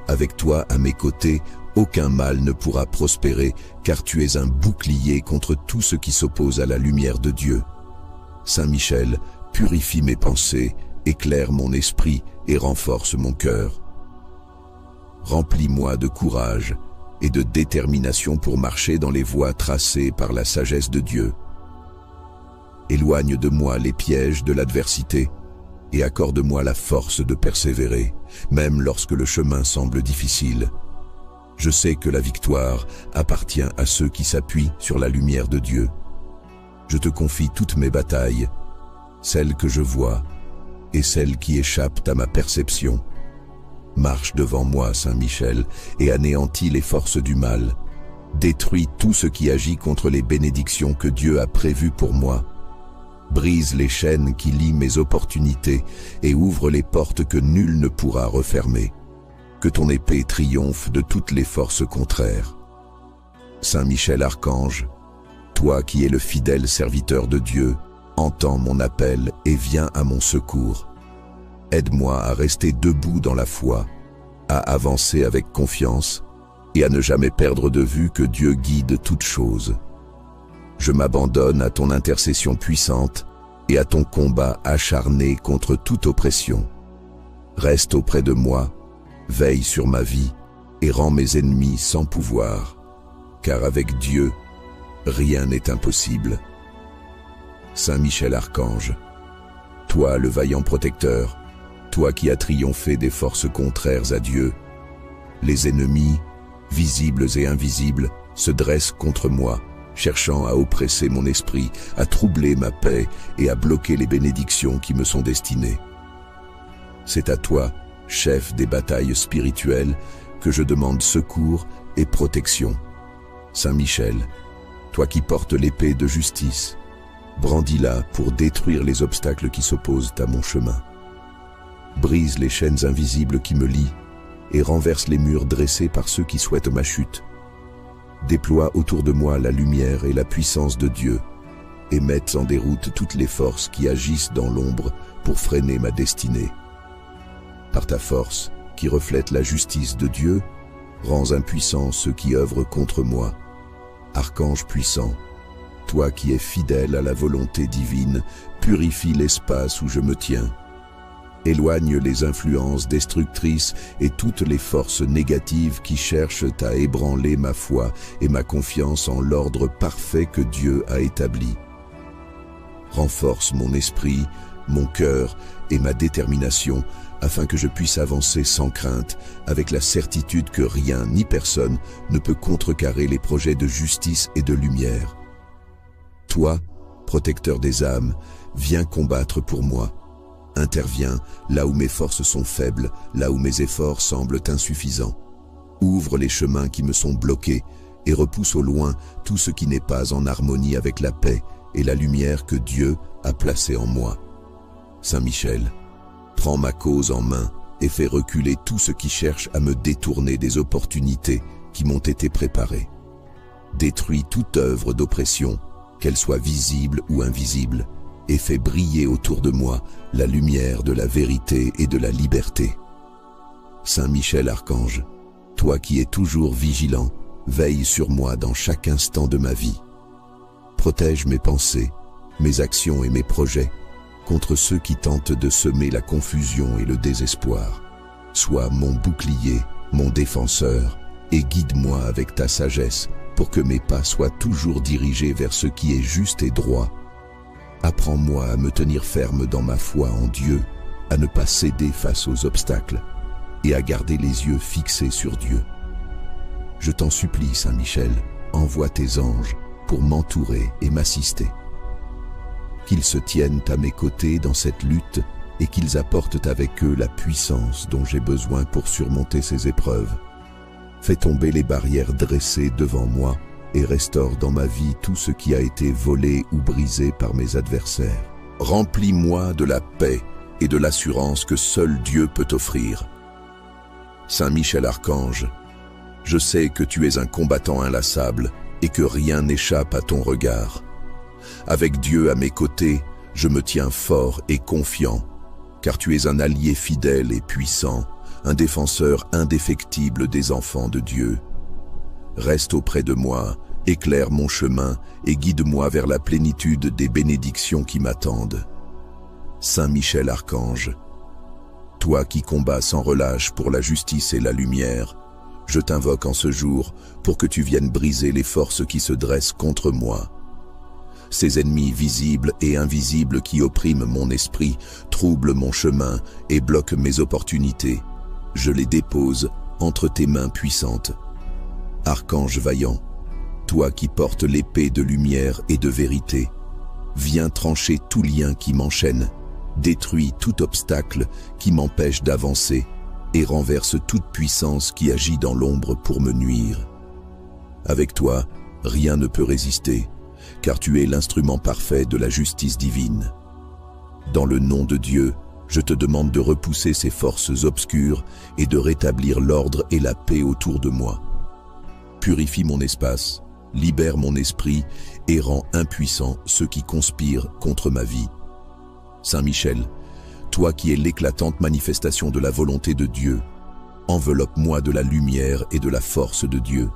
Avec toi à mes côtés, aucun mal ne pourra prospérer, car tu es un bouclier contre tout ce qui s'oppose à la lumière de Dieu. Saint Michel, purifie mes pensées, éclaire mon esprit et renforce mon cœur. Remplis-moi de courage et de détermination pour marcher dans les voies tracées par la sagesse de Dieu. Éloigne de moi les pièges de l'adversité et accorde-moi la force de persévérer, même lorsque le chemin semble difficile. Je sais que la victoire appartient à ceux qui s'appuient sur la lumière de Dieu. Je te confie toutes mes batailles, celles que je vois et celles qui échappent à ma perception. Marche devant moi, Saint Michel, et anéantis les forces du mal. Détruis tout ce qui agit contre les bénédictions que Dieu a prévues pour moi. Brise les chaînes qui lient mes opportunités et ouvre les portes que nul ne pourra refermer. Que ton épée triomphe de toutes les forces contraires. Saint Michel Archange, toi qui es le fidèle serviteur de Dieu, entends mon appel et viens à mon secours. Aide-moi à rester debout dans la foi, à avancer avec confiance et à ne jamais perdre de vue que Dieu guide toutes choses. Je m'abandonne à ton intercession puissante et à ton combat acharné contre toute oppression. Reste auprès de moi, veille sur ma vie et rends mes ennemis sans pouvoir, car avec Dieu, rien n'est impossible. Saint Michel Archange, toi le vaillant protecteur, toi qui as triomphé des forces contraires à Dieu, les ennemis, visibles et invisibles, se dressent contre moi, cherchant à oppresser mon esprit, à troubler ma paix et à bloquer les bénédictions qui me sont destinées. C'est à toi, chef des batailles spirituelles, que je demande secours et protection. Saint Michel, toi qui portes l'épée de justice, brandis-la pour détruire les obstacles qui s'opposent à mon chemin. Brise les chaînes invisibles qui me lient et renverse les murs dressés par ceux qui souhaitent ma chute. Déploie autour de moi la lumière et la puissance de Dieu et mette en déroute toutes les forces qui agissent dans l'ombre pour freiner ma destinée. Par ta force, qui reflète la justice de Dieu, rends impuissants ceux qui œuvrent contre moi. Archange puissant, toi qui es fidèle à la volonté divine, purifie l'espace où je me tiens. Éloigne les influences destructrices et toutes les forces négatives qui cherchent à ébranler ma foi et ma confiance en l'ordre parfait que Dieu a établi. Renforce mon esprit, mon cœur et ma détermination afin que je puisse avancer sans crainte, avec la certitude que rien ni personne ne peut contrecarrer les projets de justice et de lumière. Toi, protecteur des âmes, viens combattre pour moi. Interviens là où mes forces sont faibles, là où mes efforts semblent insuffisants. Ouvre les chemins qui me sont bloqués et repousse au loin tout ce qui n'est pas en harmonie avec la paix et la lumière que Dieu a placée en moi. Saint Michel, prends ma cause en main et fais reculer tout ce qui cherche à me détourner des opportunités qui m'ont été préparées. Détruis toute œuvre d'oppression, qu'elle soit visible ou invisible, et fais briller autour de moi la lumière de la vérité et de la liberté. Saint Michel Archange, toi qui es toujours vigilant, veille sur moi dans chaque instant de ma vie. Protège mes pensées, mes actions et mes projets contre ceux qui tentent de semer la confusion et le désespoir. Sois mon bouclier, mon défenseur, et guide-moi avec ta sagesse pour que mes pas soient toujours dirigés vers ce qui est juste et droit. Apprends-moi à me tenir ferme dans ma foi en Dieu, à ne pas céder face aux obstacles et à garder les yeux fixés sur Dieu. Je t'en supplie, Saint Michel, envoie tes anges pour m'entourer et m'assister. Qu'ils se tiennent à mes côtés dans cette lutte et qu'ils apportent avec eux la puissance dont j'ai besoin pour surmonter ces épreuves. Fais tomber les barrières dressées devant moi et restaure dans ma vie tout ce qui a été volé ou brisé par mes adversaires. Remplis-moi de la paix et de l'assurance que seul Dieu peut offrir. Saint Michel Archange, je sais que tu es un combattant inlassable et que rien n'échappe à ton regard. Avec Dieu à mes côtés, je me tiens fort et confiant, car tu es un allié fidèle et puissant, un défenseur indéfectible des enfants de Dieu. Reste auprès de moi, éclaire mon chemin et guide-moi vers la plénitude des bénédictions qui m'attendent. Saint Michel Archange, toi qui combats sans relâche pour la justice et la lumière, je t'invoque en ce jour pour que tu viennes briser les forces qui se dressent contre moi. Ces ennemis visibles et invisibles qui oppriment mon esprit, troublent mon chemin et bloquent mes opportunités. Je les dépose entre tes mains puissantes. Archange vaillant, toi qui portes l'épée de lumière et de vérité, viens trancher tout lien qui m'enchaîne, détruis tout obstacle qui m'empêche d'avancer et renverse toute puissance qui agit dans l'ombre pour me nuire. Avec toi, rien ne peut résister, car tu es l'instrument parfait de la justice divine. Dans le nom de Dieu, je te demande de repousser ces forces obscures et de rétablir l'ordre et la paix autour de moi. Purifie mon espace, libère mon esprit et rends impuissants ceux qui conspirent contre ma vie. Saint Michel, toi qui es l'éclatante manifestation de la volonté de Dieu, enveloppe-moi de la lumière et de la force de Dieu.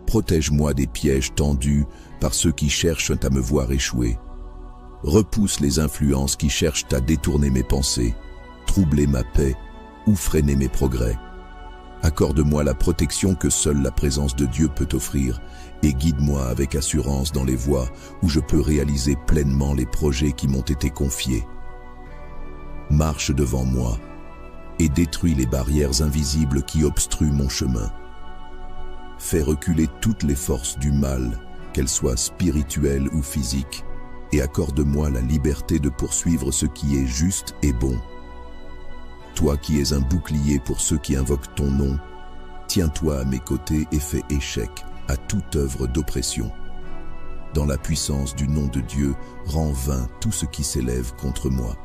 Protège-moi des pièges tendus par ceux qui cherchent à me voir échouer. Repousse les influences qui cherchent à détourner mes pensées, troubler ma paix ou freiner mes progrès. Accorde-moi la protection que seule la présence de Dieu peut offrir et guide-moi avec assurance dans les voies où je peux réaliser pleinement les projets qui m'ont été confiés. Marche devant moi et détruis les barrières invisibles qui obstruent mon chemin. Fais reculer toutes les forces du mal, qu'elles soient spirituelles ou physiques, et accorde-moi la liberté de poursuivre ce qui est juste et bon. Toi qui es un bouclier pour ceux qui invoquent ton nom, tiens-toi à mes côtés et fais échec à toute œuvre d'oppression. Dans la puissance du nom de Dieu, rends vain tout ce qui s'élève contre moi.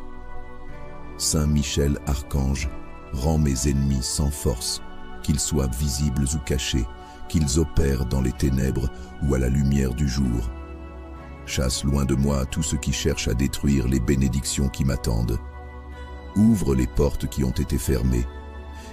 Saint Michel Archange, rends mes ennemis sans force, qu'ils soient visibles ou cachés, qu'ils opèrent dans les ténèbres ou à la lumière du jour. Chasse loin de moi tout ce qui cherche à détruire les bénédictions qui m'attendent. Ouvre les portes qui ont été fermées,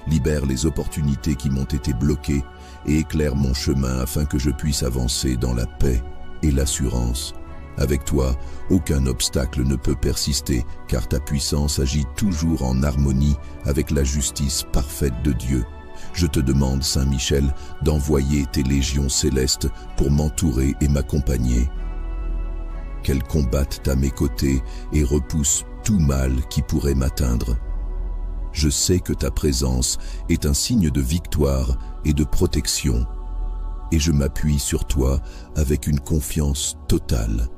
libère les opportunités qui m'ont été bloquées et éclaire mon chemin afin que je puisse avancer dans la paix et l'assurance. Avec toi, aucun obstacle ne peut persister, car ta puissance agit toujours en harmonie avec la justice parfaite de Dieu. Je te demande, Saint Michel, d'envoyer tes légions célestes pour m'entourer et m'accompagner. Qu'elles combattent à mes côtés et repoussent tout mal qui pourrait m'atteindre. Je sais que ta présence est un signe de victoire et de protection, et je m'appuie sur toi avec une confiance totale.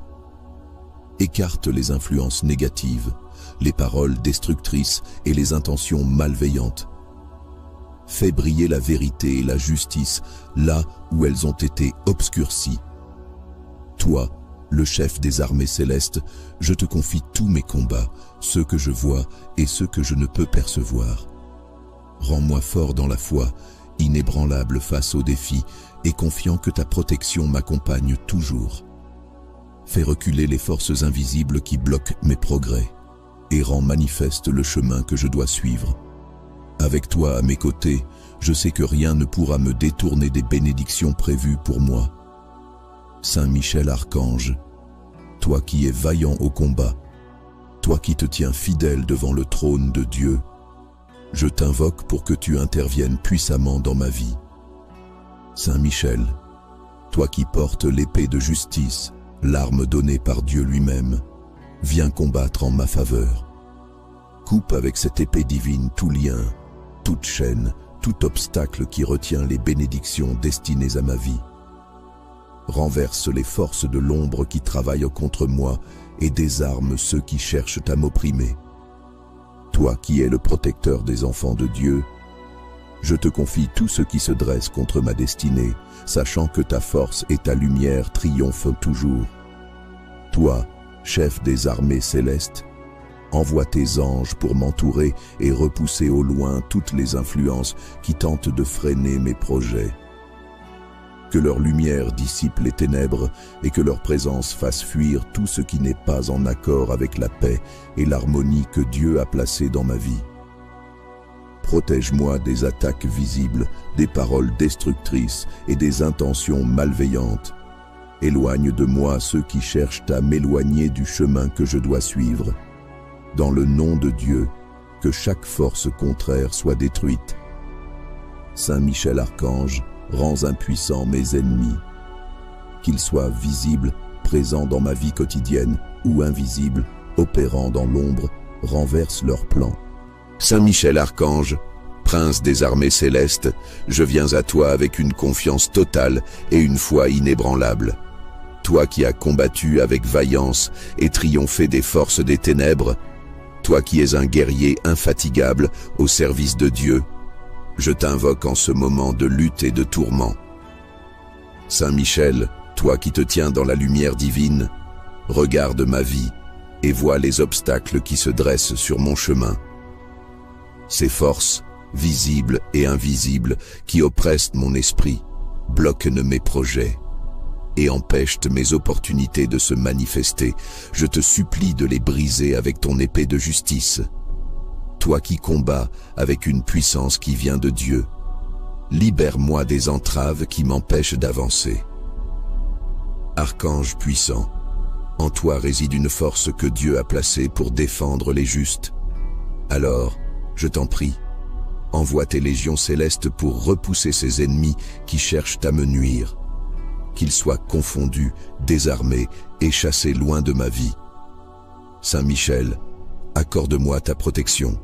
Écarte les influences négatives, les paroles destructrices et les intentions malveillantes. Fais briller la vérité et la justice là où elles ont été obscurcies. Toi, le chef des armées célestes, je te confie tous mes combats, ceux que je vois et ceux que je ne peux percevoir. Rends-moi fort dans la foi, inébranlable face aux défis et confiant que ta protection m'accompagne toujours. Fais reculer les forces invisibles qui bloquent mes progrès et rends manifeste le chemin que je dois suivre. Avec toi à mes côtés, je sais que rien ne pourra me détourner des bénédictions prévues pour moi. Saint Michel Archange, toi qui es vaillant au combat, toi qui te tiens fidèle devant le trône de Dieu, je t'invoque pour que tu interviennes puissamment dans ma vie. Saint Michel, toi qui portes l'épée de justice, l'arme donnée par Dieu lui-même, viens combattre en ma faveur. Coupe avec cette épée divine tout lien, toute chaîne, tout obstacle qui retient les bénédictions destinées à ma vie. Renverse les forces de l'ombre qui travaillent contre moi et désarme ceux qui cherchent à m'opprimer. Toi qui es le protecteur des enfants de Dieu, je te confie tout ce qui se dresse contre ma destinée, sachant que ta force et ta lumière triomphent toujours. Toi, chef des armées célestes, envoie tes anges pour m'entourer et repousser au loin toutes les influences qui tentent de freiner mes projets. Que leur lumière dissipe les ténèbres et que leur présence fasse fuir tout ce qui n'est pas en accord avec la paix et l'harmonie que Dieu a placée dans ma vie. Protège-moi des attaques visibles, des paroles destructrices et des intentions malveillantes. Éloigne de moi ceux qui cherchent à m'éloigner du chemin que je dois suivre. Dans le nom de Dieu, que chaque force contraire soit détruite. Saint Michel Archange, rends impuissants mes ennemis. Qu'ils soient visibles, présents dans ma vie quotidienne, ou invisibles, opérant dans l'ombre, renverse leurs plans. Saint Michel Archange, prince des armées célestes, je viens à toi avec une confiance totale et une foi inébranlable. Toi qui as combattu avec vaillance et triomphé des forces des ténèbres, toi qui es un guerrier infatigable au service de Dieu, je t'invoque en ce moment de lutte et de tourment. Saint Michel, toi qui te tiens dans la lumière divine, regarde ma vie et vois les obstacles qui se dressent sur mon chemin. Ces forces, visibles et invisibles, qui oppressent mon esprit, bloquent mes projets et empêchent mes opportunités de se manifester. Je te supplie de les briser avec ton épée de justice. Toi qui combats avec une puissance qui vient de Dieu, libère-moi des entraves qui m'empêchent d'avancer. Archange puissant, en toi réside une force que Dieu a placée pour défendre les justes. Alors, je t'en prie, envoie tes légions célestes pour repousser ces ennemis qui cherchent à me nuire. Qu'ils soient confondus, désarmés et chassés loin de ma vie. Saint Michel, accorde-moi ta protection.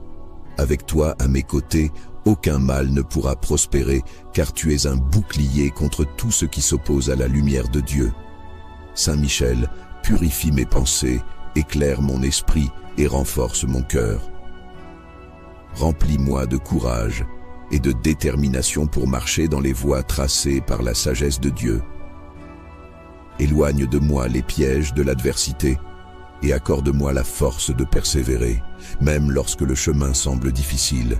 Avec toi à mes côtés, aucun mal ne pourra prospérer, car tu es un bouclier contre tout ce qui s'oppose à la lumière de Dieu. Saint Michel, purifie mes pensées, éclaire mon esprit et renforce mon cœur. Remplis-moi de courage et de détermination pour marcher dans les voies tracées par la sagesse de Dieu. Éloigne de moi les pièges de l'adversité et accorde-moi la force de persévérer, même lorsque le chemin semble difficile.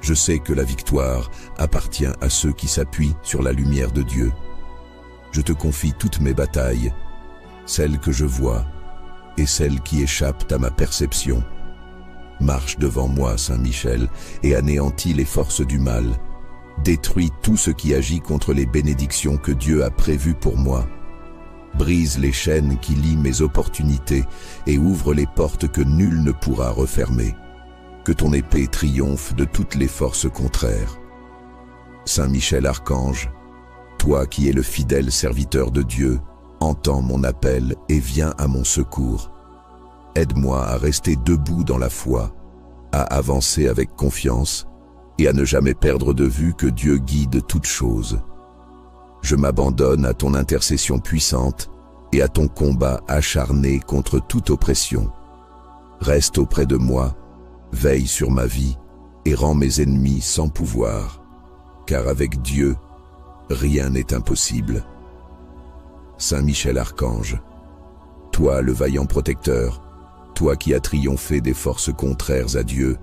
Je sais que la victoire appartient à ceux qui s'appuient sur la lumière de Dieu. Je te confie toutes mes batailles, celles que je vois et celles qui échappent à ma perception. Marche devant moi, Saint Michel, et anéantis les forces du mal. Détruis tout ce qui agit contre les bénédictions que Dieu a prévues pour moi. Brise les chaînes qui lient mes opportunités et ouvre les portes que nul ne pourra refermer. Que ton épée triomphe de toutes les forces contraires. Saint Michel Archange, toi qui es le fidèle serviteur de Dieu, entends mon appel et viens à mon secours. Aide-moi à rester debout dans la foi, à avancer avec confiance et à ne jamais perdre de vue que Dieu guide toutes choses. Je m'abandonne à ton intercession puissante et à ton combat acharné contre toute oppression. Reste auprès de moi, veille sur ma vie et rends mes ennemis sans pouvoir, car avec Dieu, rien n'est impossible. Saint Michel Archange, toi le vaillant protecteur, toi qui as triomphé des forces contraires à Dieu,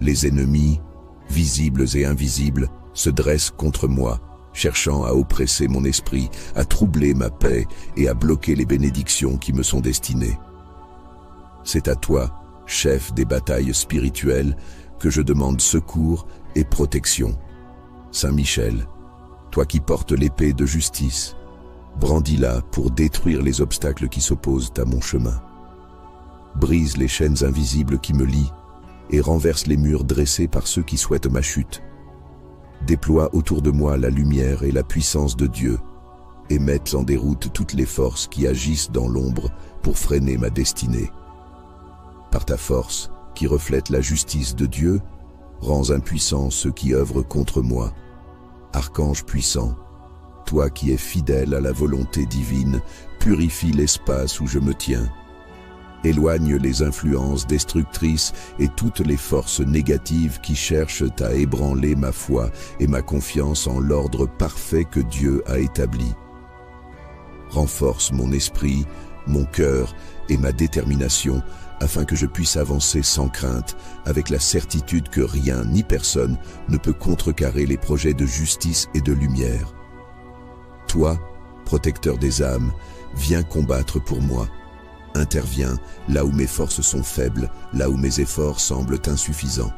les ennemis, visibles et invisibles, se dressent contre moi, cherchant à oppresser mon esprit, à troubler ma paix et à bloquer les bénédictions qui me sont destinées. C'est à toi, chef des batailles spirituelles, que je demande secours et protection. Saint Michel, toi qui portes l'épée de justice, brandis-la pour détruire les obstacles qui s'opposent à mon chemin. Brise les chaînes invisibles qui me lient et renverse les murs dressés par ceux qui souhaitent ma chute. Déploie autour de moi la lumière et la puissance de Dieu et mette en déroute toutes les forces qui agissent dans l'ombre pour freiner ma destinée. Par ta force, qui reflète la justice de Dieu, rends impuissants ceux qui œuvrent contre moi. Archange puissant, toi qui es fidèle à la volonté divine, purifie l'espace où je me tiens. Éloigne les influences destructrices et toutes les forces négatives qui cherchent à ébranler ma foi et ma confiance en l'ordre parfait que Dieu a établi. Renforce mon esprit, mon cœur et ma détermination afin que je puisse avancer sans crainte, avec la certitude que rien ni personne ne peut contrecarrer les projets de justice et de lumière. Toi, protecteur des âmes, viens combattre pour moi. Interviens là où mes forces sont faibles, là où mes efforts semblent insuffisants.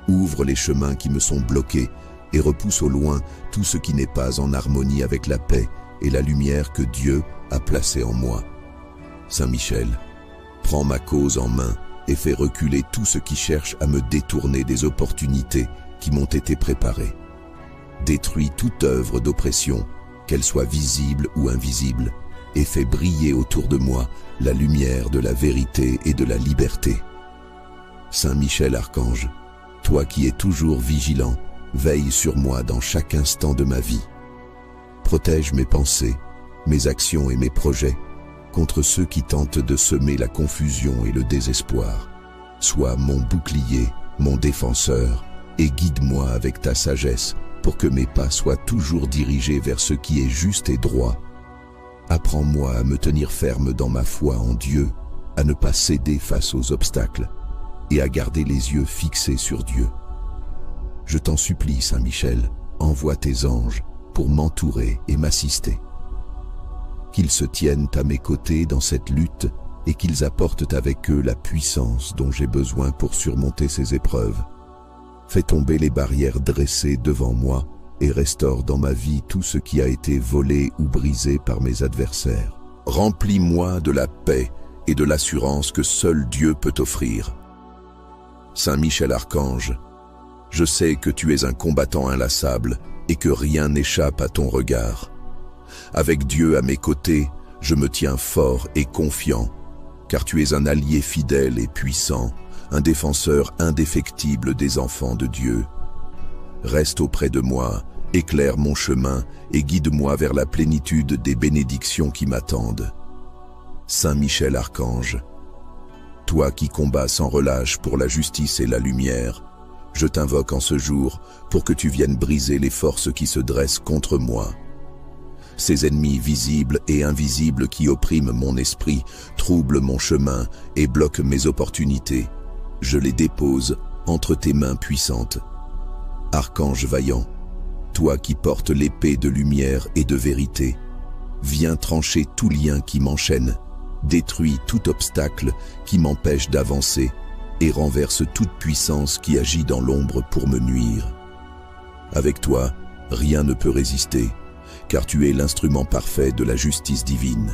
Ouvre les chemins qui me sont bloqués et repousse au loin tout ce qui n'est pas en harmonie avec la paix et la lumière que Dieu a placée en moi. Saint Michel, prends ma cause en main et fais reculer tout ce qui cherche à me détourner des opportunités qui m'ont été préparées. Détruis toute œuvre d'oppression, qu'elle soit visible ou invisible, et fais briller autour de moi la lumière de la vérité et de la liberté. Saint Michel Archange, toi qui es toujours vigilant, veille sur moi dans chaque instant de ma vie. Protège mes pensées, mes actions et mes projets contre ceux qui tentent de semer la confusion et le désespoir. Sois mon bouclier, mon défenseur, et guide-moi avec ta sagesse pour que mes pas soient toujours dirigés vers ce qui est juste et droit. Apprends-moi à me tenir ferme dans ma foi en Dieu, à ne pas céder face aux obstacles et à garder les yeux fixés sur Dieu. Je t'en supplie, Saint Michel, envoie tes anges pour m'entourer et m'assister. Qu'ils se tiennent à mes côtés dans cette lutte et qu'ils apportent avec eux la puissance dont j'ai besoin pour surmonter ces épreuves. Fais tomber les barrières dressées devant moi et restaure dans ma vie tout ce qui a été volé ou brisé par mes adversaires. Remplis-moi de la paix et de l'assurance que seul Dieu peut offrir. Saint Michel Archange, je sais que tu es un combattant inlassable et que rien n'échappe à ton regard. Avec Dieu à mes côtés, je me tiens fort et confiant, car tu es un allié fidèle et puissant, un défenseur indéfectible des enfants de Dieu. Reste auprès de moi, éclaire mon chemin et guide-moi vers la plénitude des bénédictions qui m'attendent. Saint Michel Archange, toi qui combats sans relâche pour la justice et la lumière, je t'invoque en ce jour pour que tu viennes briser les forces qui se dressent contre moi. Ces ennemis visibles et invisibles qui oppriment mon esprit, troublent mon chemin et bloquent mes opportunités, je les dépose entre tes mains puissantes. Archange vaillant, toi qui portes l'épée de lumière et de vérité, viens trancher tout lien qui m'enchaîne, détruis tout obstacle qui m'empêche d'avancer et renverse toute puissance qui agit dans l'ombre pour me nuire. Avec toi, rien ne peut résister, car tu es l'instrument parfait de la justice divine.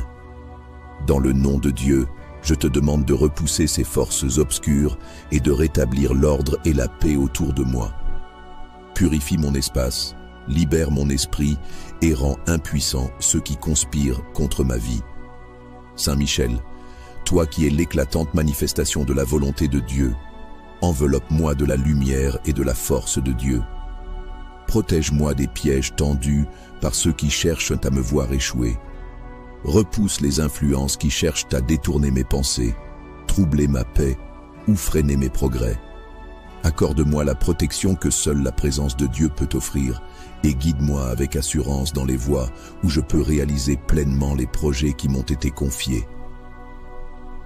Dans le nom de Dieu, je te demande de repousser ces forces obscures et de rétablir l'ordre et la paix autour de moi. Purifie mon espace, libère mon esprit et rends impuissants ceux qui conspirent contre ma vie. Saint Michel, toi qui es l'éclatante manifestation de la volonté de Dieu, enveloppe-moi de la lumière et de la force de Dieu. Protège-moi des pièges tendus par ceux qui cherchent à me voir échouer. Repousse les influences qui cherchent à détourner mes pensées, troubler ma paix ou freiner mes progrès. Accorde-moi la protection que seule la présence de Dieu peut offrir et guide-moi avec assurance dans les voies où je peux réaliser pleinement les projets qui m'ont été confiés.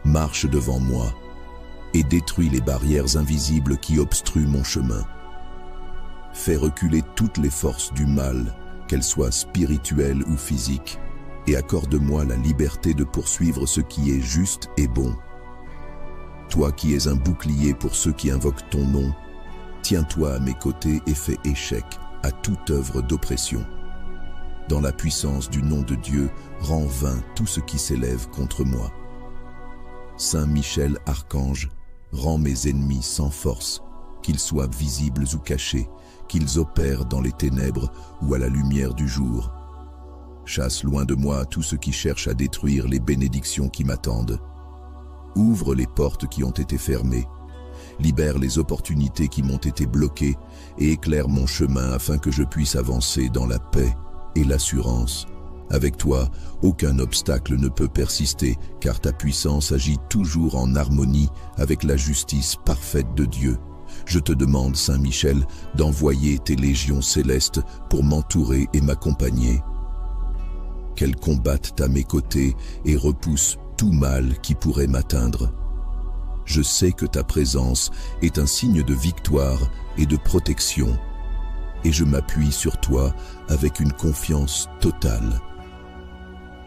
Marche devant moi et détruis les barrières invisibles qui obstruent mon chemin. Fais reculer toutes les forces du mal, qu'elles soient spirituelles ou physiques, et accorde-moi la liberté de poursuivre ce qui est juste et bon. Toi qui es un bouclier pour ceux qui invoquent ton nom, tiens-toi à mes côtés et fais échec à toute œuvre d'oppression. Dans la puissance du nom de Dieu, rends vain tout ce qui s'élève contre moi. Saint Michel, archange, rends mes ennemis sans force, qu'ils soient visibles ou cachés, qu'ils opèrent dans les ténèbres ou à la lumière du jour. Chasse loin de moi tout ce qui cherche à détruire les bénédictions qui m'attendent. Ouvre les portes qui ont été fermées, libère les opportunités qui m'ont été bloquées et éclaire mon chemin afin que je puisse avancer dans la paix et l'assurance. Avec toi, aucun obstacle ne peut persister, car ta puissance agit toujours en harmonie avec la justice parfaite de Dieu. Je te demande, Saint Michel, d'envoyer tes légions célestes pour m'entourer et m'accompagner. Qu'elles combattent à mes côtés et repoussent tout mal qui pourrait m'atteindre. Je sais que ta présence est un signe de victoire et de protection, et je m'appuie sur toi avec une confiance totale.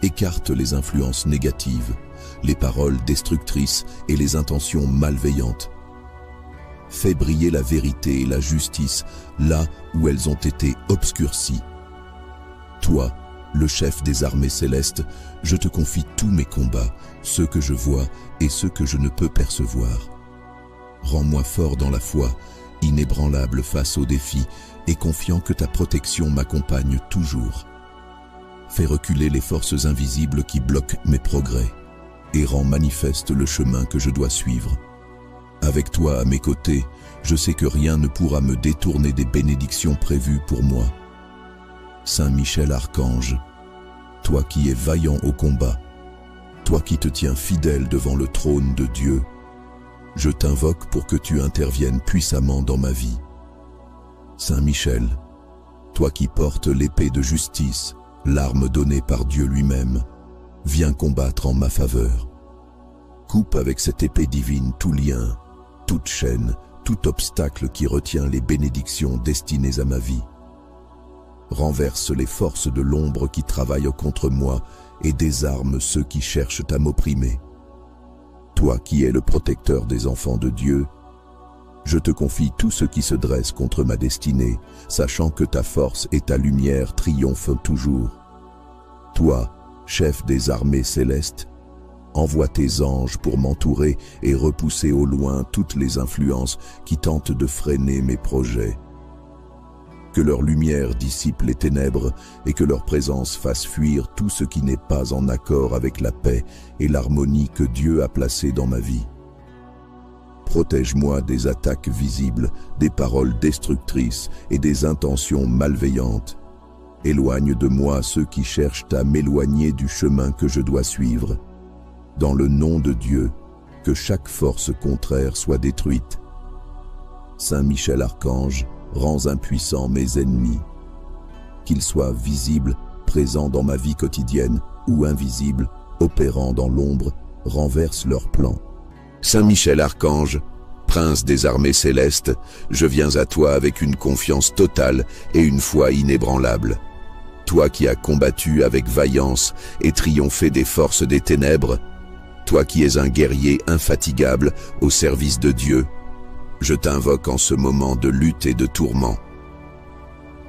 Écarte les influences négatives, les paroles destructrices et les intentions malveillantes. Fais briller la vérité et la justice là où elles ont été obscurcies. Toi, le chef des armées célestes, je te confie tous mes combats, ceux que je vois et ceux que je ne peux percevoir. Rends-moi fort dans la foi, inébranlable face aux défis et confiant que ta protection m'accompagne toujours. Fais reculer les forces invisibles qui bloquent mes progrès et rends manifeste le chemin que je dois suivre. Avec toi à mes côtés, je sais que rien ne pourra me détourner des bénédictions prévues pour moi. Saint Michel Archange, toi qui es vaillant au combat, toi qui te tiens fidèle devant le trône de Dieu, je t'invoque pour que tu interviennes puissamment dans ma vie. Saint Michel, toi qui portes l'épée de justice, l'arme donnée par Dieu lui-même, viens combattre en ma faveur. Coupe avec cette épée divine tout lien, toute chaîne, tout obstacle qui retient les bénédictions destinées à ma vie. Renverse les forces de l'ombre qui travaillent contre moi et désarme ceux qui cherchent à m'opprimer. Toi qui es le protecteur des enfants de Dieu, je te confie tout ce qui se dresse contre ma destinée, sachant que ta force et ta lumière triomphent toujours. Toi, chef des armées célestes, envoie tes anges pour m'entourer et repousser au loin toutes les influences qui tentent de freiner mes projets. Que leur lumière dissipe les ténèbres et que leur présence fasse fuir tout ce qui n'est pas en accord avec la paix et l'harmonie que Dieu a placée dans ma vie. Protège-moi des attaques visibles, des paroles destructrices et des intentions malveillantes. Éloigne de moi ceux qui cherchent à m'éloigner du chemin que je dois suivre. Dans le nom de Dieu, que chaque force contraire soit détruite. Saint Michel Archange, rends impuissants mes ennemis. Qu'ils soient visibles, présents dans ma vie quotidienne, ou invisibles, opérant dans l'ombre, renverse leurs plans. Saint Michel Archange, prince des armées célestes, je viens à toi avec une confiance totale et une foi inébranlable. Toi qui as combattu avec vaillance et triomphé des forces des ténèbres, toi qui es un guerrier infatigable au service de Dieu, je t'invoque en ce moment de lutte et de tourment.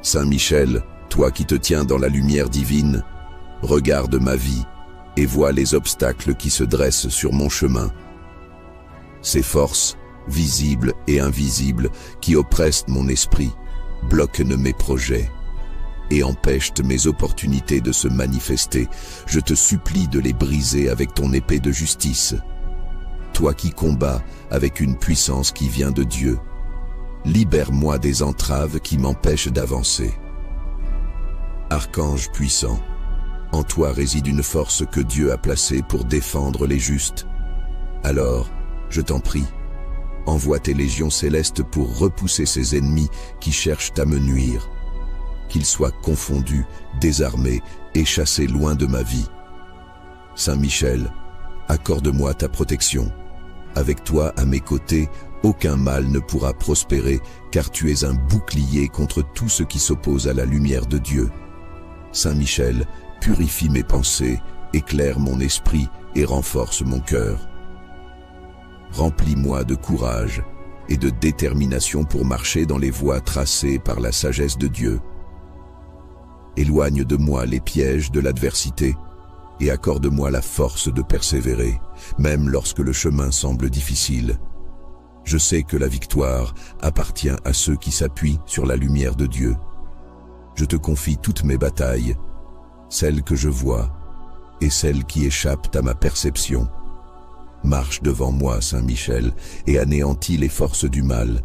Saint Michel, toi qui te tiens dans la lumière divine, regarde ma vie et vois les obstacles qui se dressent sur mon chemin. Ces forces, visibles et invisibles, qui oppressent mon esprit, bloquent mes projets et empêchent mes opportunités de se manifester. Je te supplie de les briser avec ton épée de justice. Toi qui combats avec une puissance qui vient de Dieu, libère-moi des entraves qui m'empêchent d'avancer. Archange puissant, en toi réside une force que Dieu a placée pour défendre les justes. Alors, je t'en prie, envoie tes légions célestes pour repousser ces ennemis qui cherchent à me nuire. Qu'ils soient confondus, désarmés et chassés loin de ma vie. Saint Michel, accorde-moi ta protection. Avec toi à mes côtés, aucun mal ne pourra prospérer, car tu es un bouclier contre tout ce qui s'oppose à la lumière de Dieu. Saint Michel, purifie mes pensées, éclaire mon esprit et renforce mon cœur. Remplis-moi de courage et de détermination pour marcher dans les voies tracées par la sagesse de Dieu. Éloigne de moi les pièges de l'adversité et accorde-moi la force de persévérer, même lorsque le chemin semble difficile. Je sais que la victoire appartient à ceux qui s'appuient sur la lumière de Dieu. Je te confie toutes mes batailles, celles que je vois et celles qui échappent à ma perception. Marche devant moi, Saint Michel, et anéantis les forces du mal.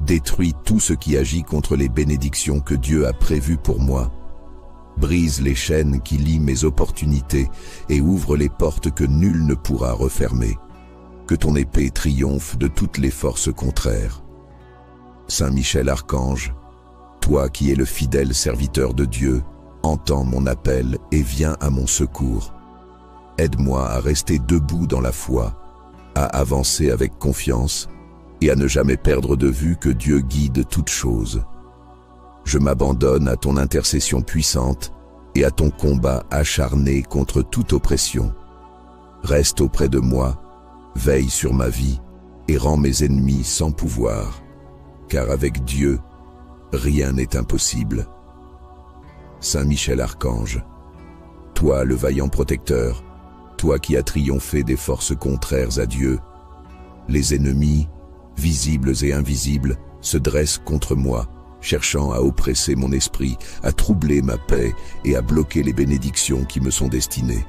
Détruis tout ce qui agit contre les bénédictions que Dieu a prévues pour moi. Brise les chaînes qui lient mes opportunités et ouvre les portes que nul ne pourra refermer. Que ton épée triomphe de toutes les forces contraires. Saint Michel Archange, toi qui es le fidèle serviteur de Dieu, entends mon appel et viens à mon secours. Aide-moi à rester debout dans la foi, à avancer avec confiance et à ne jamais perdre de vue que Dieu guide toutes choses. Je m'abandonne à ton intercession puissante et à ton combat acharné contre toute oppression. Reste auprès de moi, veille sur ma vie et rends mes ennemis sans pouvoir, car avec Dieu, rien n'est impossible. Saint Michel Archange, toi le vaillant protecteur, toi qui as triomphé des forces contraires à Dieu, les ennemis, visibles et invisibles, se dressent contre moi, cherchant à oppresser mon esprit, à troubler ma paix et à bloquer les bénédictions qui me sont destinées.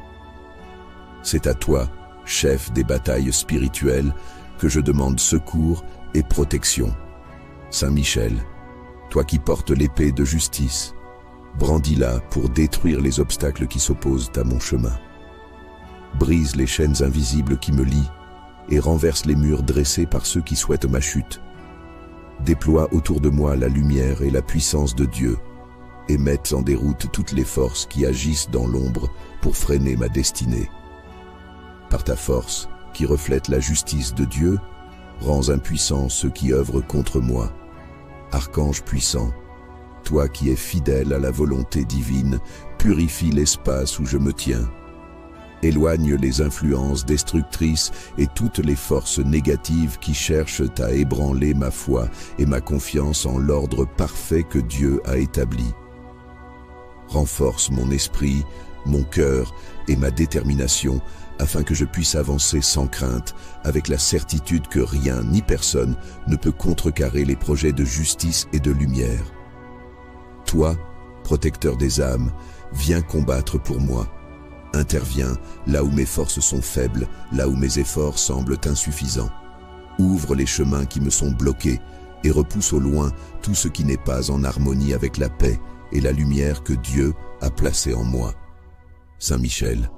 C'est à toi, chef des batailles spirituelles, que je demande secours et protection. Saint Michel, toi qui portes l'épée de justice, brandis-la pour détruire les obstacles qui s'opposent à mon chemin. Brise les chaînes invisibles qui me lient et renverse les murs dressés par ceux qui souhaitent ma chute. Déploie autour de moi la lumière et la puissance de Dieu et mette en déroute toutes les forces qui agissent dans l'ombre pour freiner ma destinée. Par ta force, qui reflète la justice de Dieu, rends impuissants ceux qui œuvrent contre moi. Archange puissant, toi qui es fidèle à la volonté divine, purifie l'espace où je me tiens. Éloigne les influences destructrices et toutes les forces négatives qui cherchent à ébranler ma foi et ma confiance en l'ordre parfait que Dieu a établi. Renforce mon esprit, mon cœur et ma détermination afin que je puisse avancer sans crainte, avec la certitude que rien ni personne ne peut contrecarrer les projets de justice et de lumière. Toi, protecteur des âmes, viens combattre pour moi. Interviens là où mes forces sont faibles, là où mes efforts semblent insuffisants. Ouvre les chemins qui me sont bloqués et repousse au loin tout ce qui n'est pas en harmonie avec la paix et la lumière que Dieu a placée en moi. Saint Michel,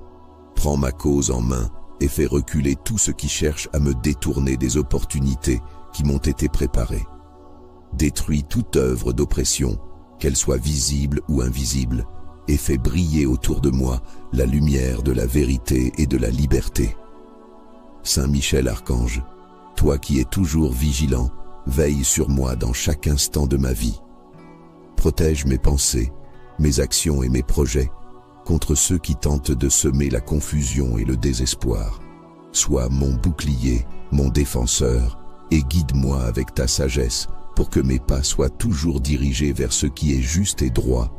prends ma cause en main et fais reculer tout ce qui cherche à me détourner des opportunités qui m'ont été préparées. Détruis toute œuvre d'oppression, qu'elle soit visible ou invisible, et fais briller autour de moi la lumière de la vérité et de la liberté. Saint Michel Archange, toi qui es toujours vigilant, veille sur moi dans chaque instant de ma vie. Protège mes pensées, mes actions et mes projets contre ceux qui tentent de semer la confusion et le désespoir. Sois mon bouclier, mon défenseur, et guide-moi avec ta sagesse pour que mes pas soient toujours dirigés vers ce qui est juste et droit.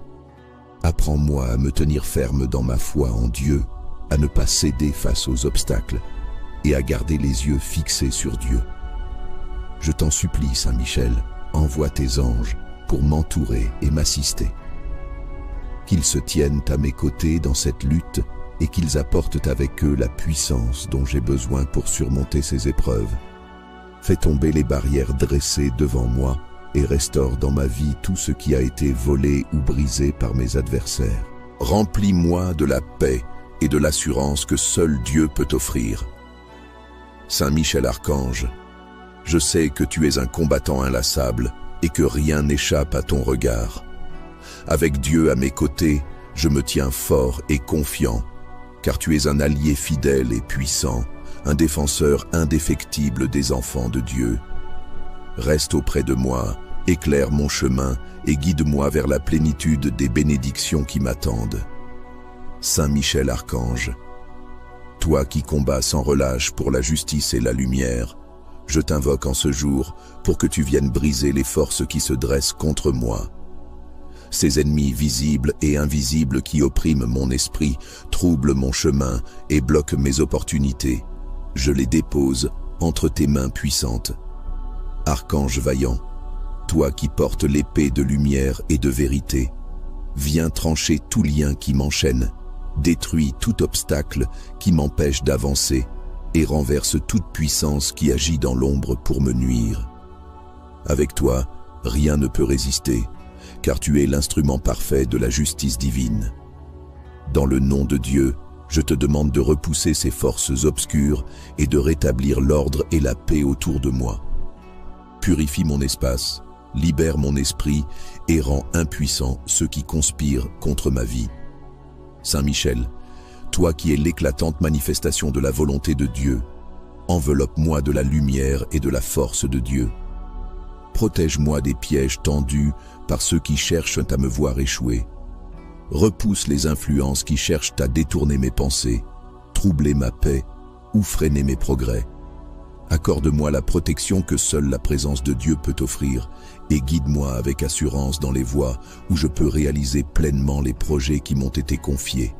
Apprends-moi à me tenir ferme dans ma foi en Dieu, à ne pas céder face aux obstacles et à garder les yeux fixés sur Dieu. Je t'en supplie, Saint Michel, envoie tes anges pour m'entourer et m'assister. Qu'ils se tiennent à mes côtés dans cette lutte et qu'ils apportent avec eux la puissance dont j'ai besoin pour surmonter ces épreuves. Fais tomber les barrières dressées devant moi et restaure dans ma vie tout ce qui a été volé ou brisé par mes adversaires. Remplis-moi de la paix et de l'assurance que seul Dieu peut offrir. Saint Michel Archange, Je sais que tu es un combattant inlassable et que rien n'échappe à ton regard. Avec Dieu à mes côtés, je me tiens fort et confiant, car tu es un allié fidèle et puissant, un défenseur indéfectible des enfants de Dieu. Reste auprès de moi, éclaire mon chemin et guide-moi vers la plénitude des bénédictions qui m'attendent. Saint Michel Archange, toi qui combats sans relâche pour la justice et la lumière, je t'invoque en ce jour pour que tu viennes briser les forces qui se dressent contre moi. Ces ennemis visibles et invisibles qui oppriment mon esprit, troublent mon chemin et bloquent mes opportunités, je les dépose entre tes mains puissantes. Archange vaillant, toi qui portes l'épée de lumière et de vérité, viens trancher tout lien qui m'enchaîne, détruis tout obstacle qui m'empêche d'avancer et renverse toute puissance qui agit dans l'ombre pour me nuire. Avec toi, rien ne peut résister, car tu es l'instrument parfait de la justice divine. Dans le nom de Dieu, je te demande de repousser ces forces obscures et de rétablir l'ordre et la paix autour de moi. Purifie mon espace, libère mon esprit et rends impuissants ceux qui conspirent contre ma vie. Saint Michel, toi qui es l'éclatante manifestation de la volonté de Dieu, enveloppe-moi de la lumière et de la force de Dieu. Protège-moi des pièges tendus par ceux qui cherchent à me voir échouer. Repousse les influences qui cherchent à détourner mes pensées, troubler ma paix ou freiner mes progrès. Accorde-moi la protection que seule la présence de Dieu peut offrir et guide-moi avec assurance dans les voies où je peux réaliser pleinement les projets qui m'ont été confiés.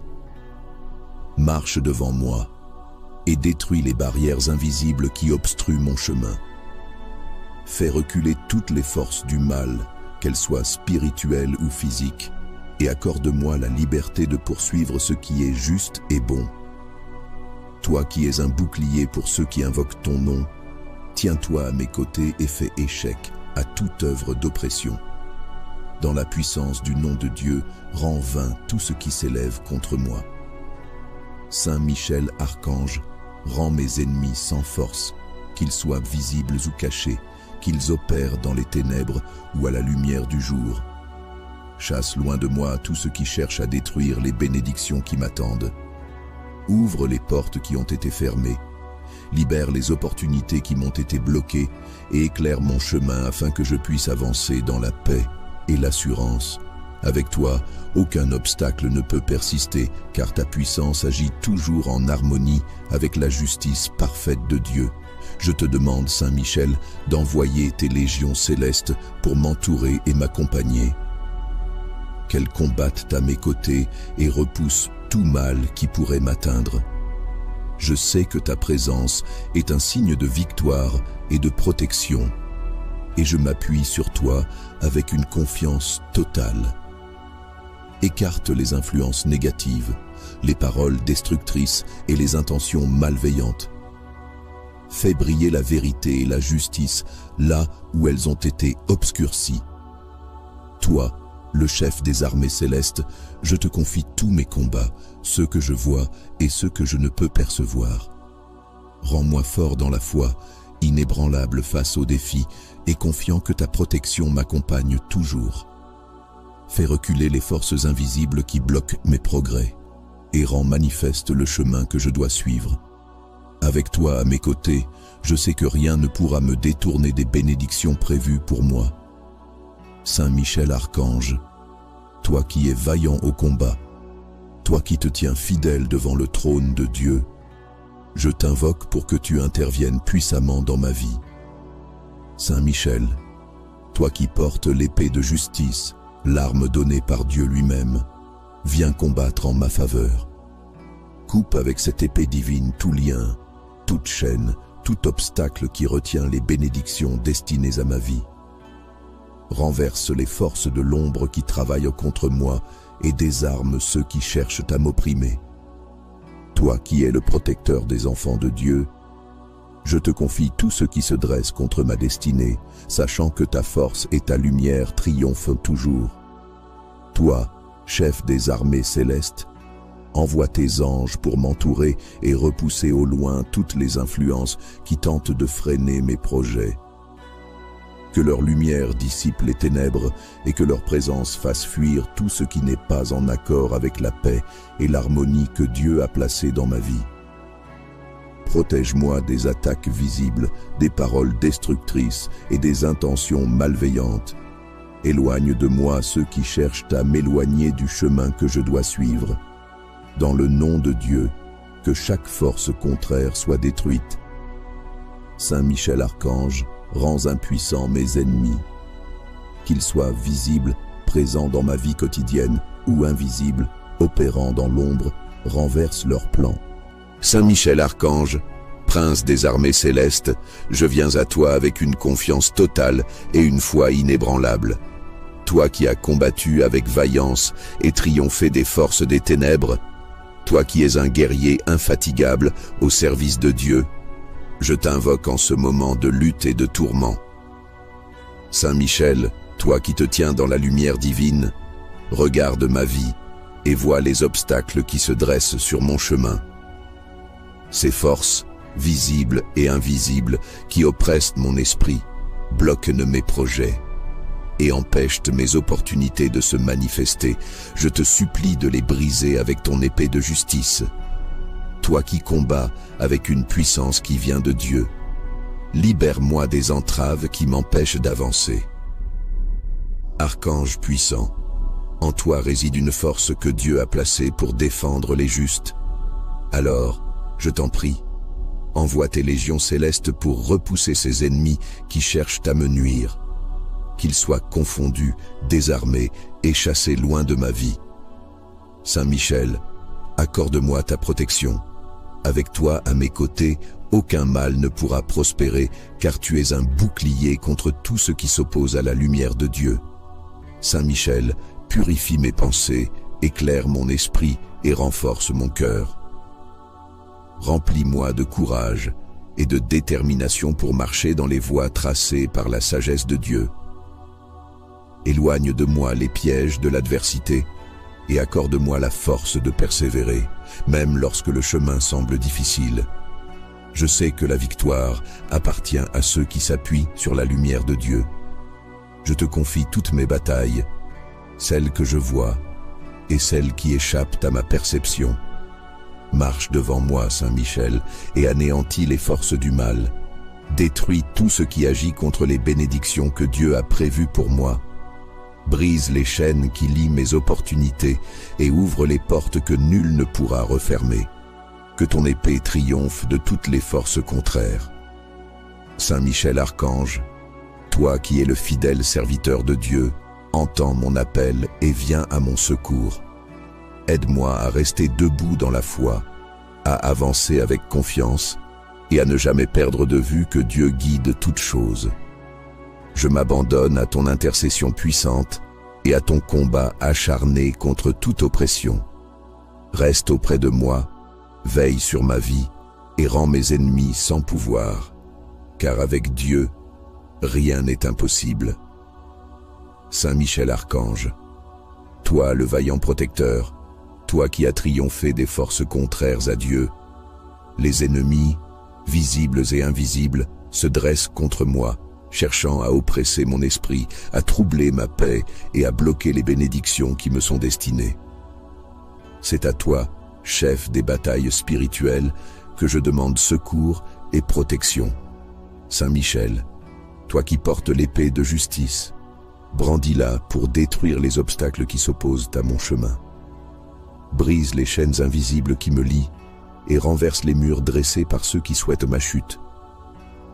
Marche devant moi et détruis les barrières invisibles qui obstruent mon chemin. Fais reculer toutes les forces du mal, qu'elles soient spirituelles ou physiques, et accorde-moi la liberté de poursuivre ce qui est juste et bon. Toi qui es un bouclier pour ceux qui invoquent ton nom, tiens-toi à mes côtés et fais échec à toute œuvre d'oppression. Dans la puissance du nom de Dieu, rends vain tout ce qui s'élève contre moi. Saint Michel Archange, rends mes ennemis sans force, qu'ils soient visibles ou cachés, qu'ils opèrent dans les ténèbres ou à la lumière du jour. Chasse loin de moi tout ce qui cherche à détruire les bénédictions qui m'attendent. Ouvre les portes qui ont été fermées, libère les opportunités qui m'ont été bloquées et éclaire mon chemin afin que je puisse avancer dans la paix et l'assurance. Avec toi, aucun obstacle ne peut persister, car ta puissance agit toujours en harmonie avec la justice parfaite de Dieu. Je te demande, Saint Michel, d'envoyer tes légions célestes pour m'entourer et m'accompagner. Qu'elles combattent à mes côtés et repoussent tout mal qui pourrait m'atteindre. Je sais que ta présence est un signe de victoire et de protection, et je m'appuie sur toi avec une confiance totale. Écarte les influences négatives, les paroles destructrices et les intentions malveillantes. Fais briller la vérité et la justice là où elles ont été obscurcies. Toi, le chef des armées célestes, je te confie tous mes combats, ceux que je vois et ceux que je ne peux percevoir. Rends-moi fort dans la foi, inébranlable face aux défis et confiant que ta protection m'accompagne toujours. Fais reculer les forces invisibles qui bloquent mes progrès et rends manifeste le chemin que je dois suivre. Avec toi à mes côtés, je sais que rien ne pourra me détourner des bénédictions prévues pour moi. Saint Michel Archange, toi qui es vaillant au combat, toi qui te tiens fidèle devant le trône de Dieu, je t'invoque pour que tu interviennes puissamment dans ma vie. Saint Michel, toi qui portes l'épée de justice, l'arme donnée par Dieu lui-même, viens combattre en ma faveur. Coupe avec cette épée divine tout lien, toute chaîne, tout obstacle qui retient les bénédictions destinées à ma vie. Renverse les forces de l'ombre qui travaillent contre moi et désarme ceux qui cherchent à m'opprimer. Toi qui es le protecteur des enfants de Dieu, je te confie tout ce qui se dresse contre ma destinée, sachant que ta force et ta lumière triomphent toujours. Toi, chef des armées célestes, Envoie tes anges pour m'entourer et repousser au loin toutes les influences qui tentent de freiner mes projets. Que leur lumière dissipe les ténèbres et que leur présence fasse fuir tout ce qui n'est pas en accord avec la paix et l'harmonie que Dieu a placée dans ma vie. Protège-moi des attaques visibles, des paroles destructrices et des intentions malveillantes. Éloigne de moi ceux qui cherchent à m'éloigner du chemin que je dois suivre. Dans le nom de Dieu, que chaque force contraire soit détruite. Saint Michel Archange, rends impuissants mes ennemis. Qu'ils soient visibles, présents dans ma vie quotidienne, ou invisibles, opérant dans l'ombre, renverse leurs plans. Saint Michel Archange, prince des armées célestes, je viens à toi avec une confiance totale et une foi inébranlable. Toi qui as combattu avec vaillance et triomphé des forces des ténèbres, toi qui es un guerrier infatigable au service de Dieu, je t'invoque en ce moment de lutte et de tourment. Saint Michel, toi qui te tiens dans la lumière divine, regarde ma vie et vois les obstacles qui se dressent sur mon chemin. Ces forces, visibles et invisibles, qui oppressent mon esprit, bloquent mes projets et empêchent mes opportunités de se manifester. Je te supplie de les briser avec ton épée de justice. Toi qui combats avec une puissance qui vient de Dieu, libère-moi des entraves qui m'empêchent d'avancer. Archange puissant, en toi réside une force que Dieu a placée pour défendre les justes. Alors, je t'en prie, envoie tes légions célestes pour repousser ces ennemis qui cherchent à me nuire. Qu'ils soient confondus, désarmés et chassés loin de ma vie. Saint Michel, accorde-moi ta protection. Avec toi à mes côtés, aucun mal ne pourra prospérer, car tu es un bouclier contre tout ce qui s'oppose à la lumière de Dieu. Saint Michel, purifie mes pensées, éclaire mon esprit et renforce mon cœur. Remplis-moi de courage et de détermination pour marcher dans les voies tracées par la sagesse de Dieu. Éloigne de moi les pièges de l'adversité et accorde-moi la force de persévérer, même lorsque le chemin semble difficile. Je sais que la victoire appartient à ceux qui s'appuient sur la lumière de Dieu. Je te confie toutes mes batailles, celles que je vois et celles qui échappent à ma perception. Marche devant moi, Saint Michel, et anéantis les forces du mal. Détruis tout ce qui agit contre les bénédictions que Dieu a prévues pour moi. Brise les chaînes qui lient mes opportunités et ouvre les portes que nul ne pourra refermer. Que ton épée triomphe de toutes les forces contraires. Saint Michel Archange, toi qui es le fidèle serviteur de Dieu, entends mon appel et viens à mon secours. Aide-moi à rester debout dans la foi, à avancer avec confiance et à ne jamais perdre de vue que Dieu guide toutes choses. Je m'abandonne à ton intercession puissante et à ton combat acharné contre toute oppression. Reste auprès de moi, veille sur ma vie et rends mes ennemis sans pouvoir, car avec Dieu, rien n'est impossible. Saint Michel Archange, toi le vaillant protecteur, toi qui as triomphé des forces contraires à Dieu, les ennemis, visibles et invisibles, se dressent contre moi, cherchant à oppresser mon esprit, à troubler ma paix et à bloquer les bénédictions qui me sont destinées. C'est à toi, chef des batailles spirituelles, que je demande secours et protection. Saint Michel, toi qui portes l'épée de justice, brandis-la pour détruire les obstacles qui s'opposent à mon chemin. Brise les chaînes invisibles qui me lient et renverse les murs dressés par ceux qui souhaitent ma chute.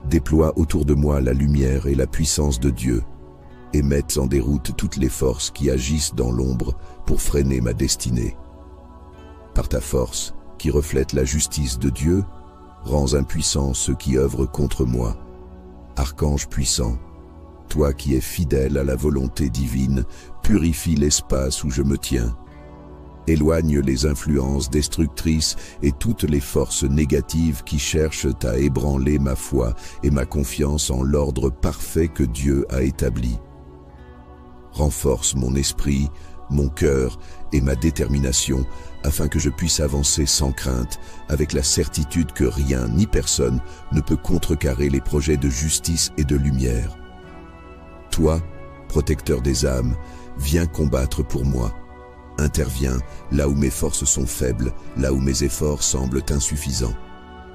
Déploie autour de moi la lumière et la puissance de Dieu et mette en déroute toutes les forces qui agissent dans l'ombre pour freiner ma destinée. Par ta force, qui reflète la justice de Dieu, rends impuissants ceux qui œuvrent contre moi. Archange puissant, toi qui es fidèle à la volonté divine, purifie l'espace où je me tiens. Éloigne les influences destructrices et toutes les forces négatives qui cherchent à ébranler ma foi et ma confiance en l'ordre parfait que Dieu a établi. Renforce mon esprit, mon cœur et ma détermination, afin que je puisse avancer sans crainte, avec la certitude que rien ni personne ne peut contrecarrer les projets de justice et de lumière. Toi, protecteur des âmes, viens combattre pour moi. Interviens là où mes forces sont faibles, là où mes efforts semblent insuffisants.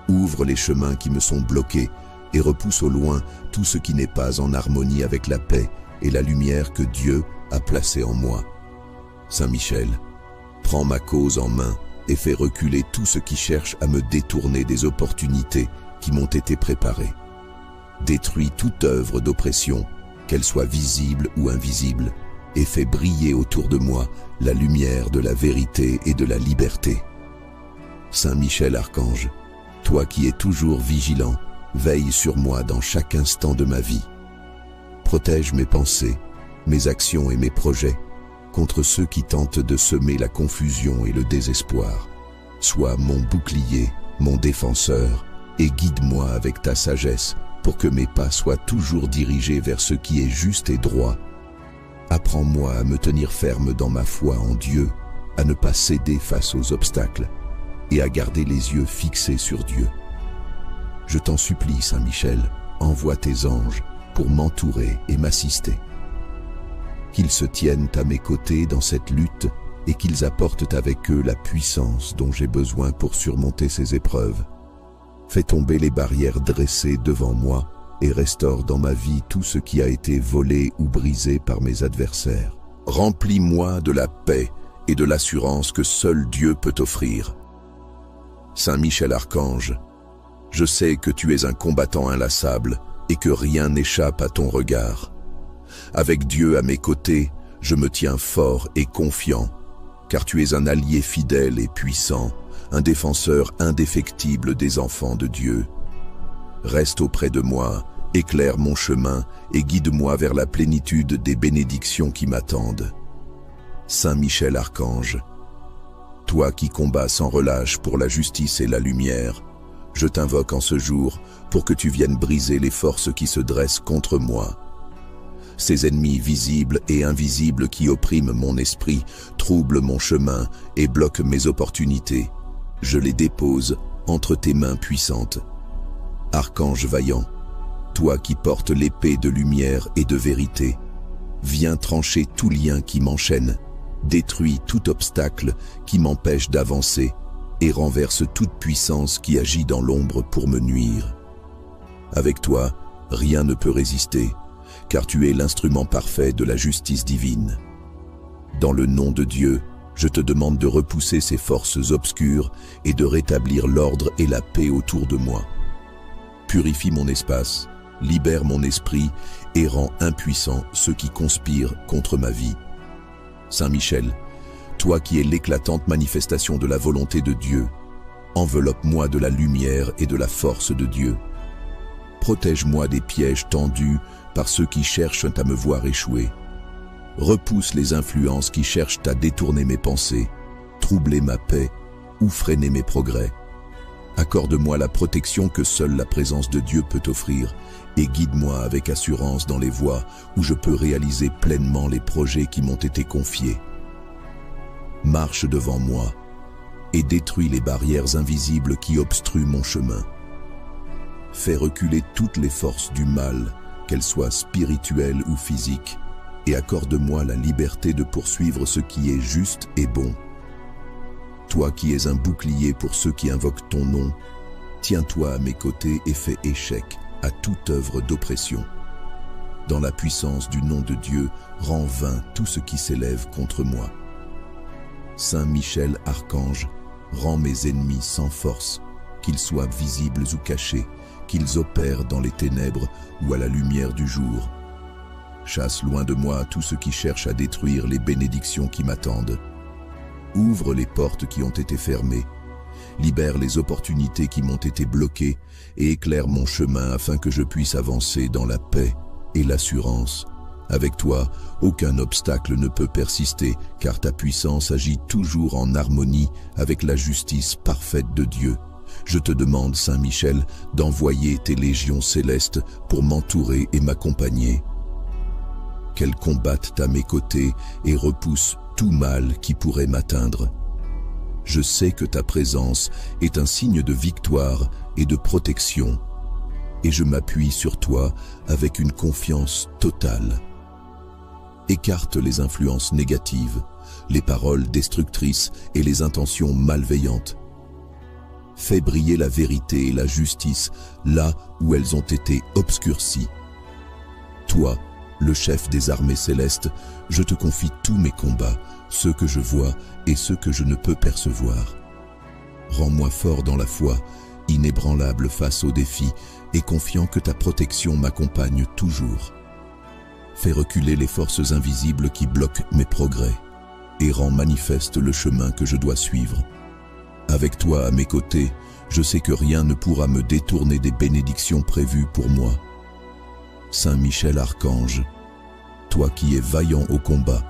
Ouvre les chemins qui me sont bloqués et repousse au loin tout ce qui n'est pas en harmonie avec la paix et la lumière que Dieu a placée en moi. Saint Michel, prends ma cause en main et fais reculer tout ce qui cherche à me détourner des opportunités qui m'ont été préparées. Détruis toute œuvre d'oppression, qu'elle soit visible ou invisible, et fais briller autour de moi la lumière de la vérité et de la liberté. Saint Michel Archange, toi qui es toujours vigilant, veille sur moi dans chaque instant de ma vie. Protège mes pensées, mes actions et mes projets contre ceux qui tentent de semer la confusion et le désespoir. Sois mon bouclier, mon défenseur, et guide-moi avec ta sagesse pour que mes pas soient toujours dirigés vers ce qui est juste et droit. Apprends-moi à me tenir ferme dans ma foi en Dieu, à ne pas céder face aux obstacles et à garder les yeux fixés sur Dieu. Je t'en supplie, Saint Michel, envoie tes anges pour m'entourer et m'assister. Qu'ils se tiennent à mes côtés dans cette lutte et qu'ils apportent avec eux la puissance dont j'ai besoin pour surmonter ces épreuves. Fais tomber les barrières dressées devant moi et restaure dans ma vie tout ce qui a été volé ou brisé par mes adversaires. Remplis-moi de la paix et de l'assurance que seul Dieu peut offrir. Saint Michel Archange, je sais que tu es un combattant inlassable et que rien n'échappe à ton regard. Avec Dieu à mes côtés, je me tiens fort et confiant, car tu es un allié fidèle et puissant, un défenseur indéfectible des enfants de Dieu. Reste auprès de moi, éclaire mon chemin et guide-moi vers la plénitude des bénédictions qui m'attendent. Saint Michel Archange, toi qui combats sans relâche pour la justice et la lumière, je t'invoque en ce jour pour que tu viennes briser les forces qui se dressent contre moi. Ces ennemis visibles et invisibles qui oppriment mon esprit, troublent mon chemin et bloquent mes opportunités. Je les dépose entre tes mains puissantes. Archange vaillant, toi qui portes l'épée de lumière et de vérité, viens trancher tout lien qui m'enchaîne, détruis tout obstacle qui m'empêche d'avancer et renverse toute puissance qui agit dans l'ombre pour me nuire. Avec toi, rien ne peut résister, car tu es l'instrument parfait de la justice divine. Dans le nom de Dieu, je te demande de repousser ces forces obscures et de rétablir l'ordre et la paix autour de moi. Purifie mon espace, libère mon esprit et rends impuissants ceux qui conspirent contre ma vie. Saint Michel, toi qui es l'éclatante manifestation de la volonté de Dieu, enveloppe-moi de la lumière et de la force de Dieu. Protège-moi des pièges tendus par ceux qui cherchent à me voir échouer. Repousse les influences qui cherchent à détourner mes pensées, troubler ma paix ou freiner mes progrès. Accorde-moi la protection que seule la présence de Dieu peut offrir et guide-moi avec assurance dans les voies où je peux réaliser pleinement les projets qui m'ont été confiés. Marche devant moi et détruis les barrières invisibles qui obstruent mon chemin. Fais reculer toutes les forces du mal, qu'elles soient spirituelles ou physiques, et accorde-moi la liberté de poursuivre ce qui est juste et bon. Toi qui es un bouclier pour ceux qui invoquent ton nom, tiens-toi à mes côtés et fais échec à toute œuvre d'oppression. Dans la puissance du nom de Dieu, rends vain tout ce qui s'élève contre moi. Saint Michel Archange, rends mes ennemis sans force, qu'ils soient visibles ou cachés, qu'ils opèrent dans les ténèbres ou à la lumière du jour. Chasse loin de moi tout ce qui cherche à détruire les bénédictions qui m'attendent. Ouvre les portes qui ont été fermées, libère les opportunités qui m'ont été bloquées et éclaire mon chemin afin que je puisse avancer dans la paix et l'assurance. Avec toi, aucun obstacle ne peut persister, car ta puissance agit toujours en harmonie avec la justice parfaite de Dieu. Je te demande, Saint Michel, d'envoyer tes légions célestes pour m'entourer et m'accompagner. Qu'elles combattent à mes côtés et repoussent tout mal qui pourrait m'atteindre. Je sais que ta présence est un signe de victoire et de protection, et je m'appuie sur toi avec une confiance totale. Écarte les influences négatives, les paroles destructrices et les intentions malveillantes. Fais briller la vérité et la justice là où elles ont été obscurcies. Toi, le chef des armées célestes, je te confie tous mes combats, ceux que je vois et ceux que je ne peux percevoir. Rends-moi fort dans la foi, inébranlable face aux défis et confiant que ta protection m'accompagne toujours. Fais reculer les forces invisibles qui bloquent mes progrès et rends manifeste le chemin que je dois suivre. Avec toi à mes côtés, je sais que rien ne pourra me détourner des bénédictions prévues pour moi. Saint Michel Archange, toi qui es vaillant au combat,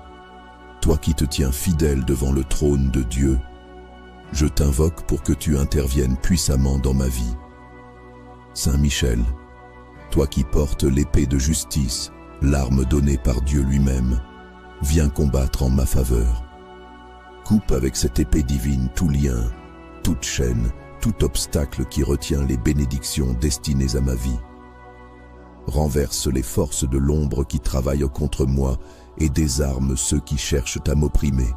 toi qui te tiens fidèle devant le trône de Dieu, je t'invoque pour que tu interviennes puissamment dans ma vie. Saint Michel, toi qui portes l'épée de justice, l'arme donnée par Dieu lui-même, viens combattre en ma faveur. Coupe avec cette épée divine tout lien, toute chaîne, tout obstacle qui retient les bénédictions destinées à ma vie. Renverse les forces de l'ombre qui travaillent contre moi et désarme ceux qui cherchent à m'opprimer.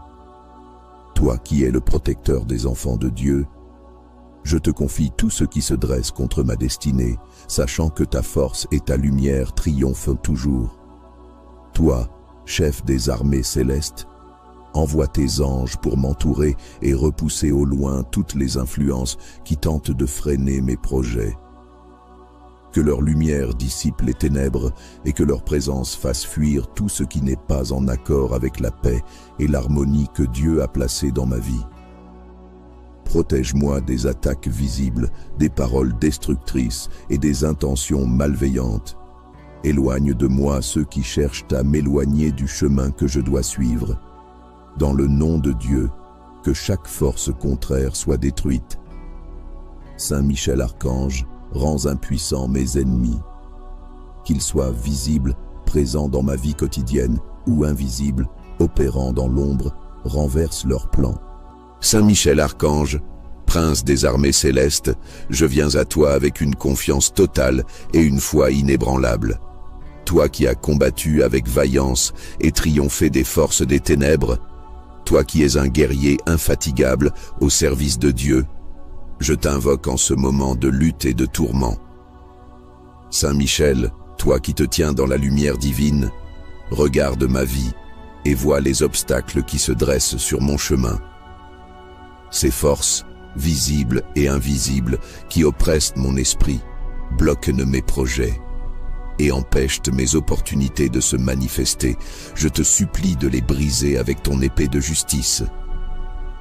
Toi qui es le protecteur des enfants de Dieu, je te confie tout ce qui se dresse contre ma destinée, sachant que ta force et ta lumière triomphent toujours. Toi, chef des armées célestes, envoie tes anges pour m'entourer et repousser au loin toutes les influences qui tentent de freiner mes projets. Que leur lumière dissipe les ténèbres et que leur présence fasse fuir tout ce qui n'est pas en accord avec la paix et l'harmonie que Dieu a placée dans ma vie. Protège-moi des attaques visibles, des paroles destructrices et des intentions malveillantes. Éloigne de moi ceux qui cherchent à m'éloigner du chemin que je dois suivre. Dans le nom de Dieu, que chaque force contraire soit détruite. Saint Michel Archange, rends impuissants mes ennemis. Qu'ils soient visibles, présents dans ma vie quotidienne, ou invisibles, opérant dans l'ombre, renverse leurs plans. Saint Michel Archange, prince des armées célestes, je viens à toi avec une confiance totale et une foi inébranlable. Toi qui as combattu avec vaillance et triomphé des forces des ténèbres, toi qui es un guerrier infatigable au service de Dieu, je t'invoque en ce moment de lutte et de tourment. Saint Michel, toi qui te tiens dans la lumière divine, regarde ma vie et vois les obstacles qui se dressent sur mon chemin. Ces forces, visibles et invisibles, qui oppressent mon esprit, bloquent mes projets et empêchent mes opportunités de se manifester. Je te supplie de les briser avec ton épée de justice.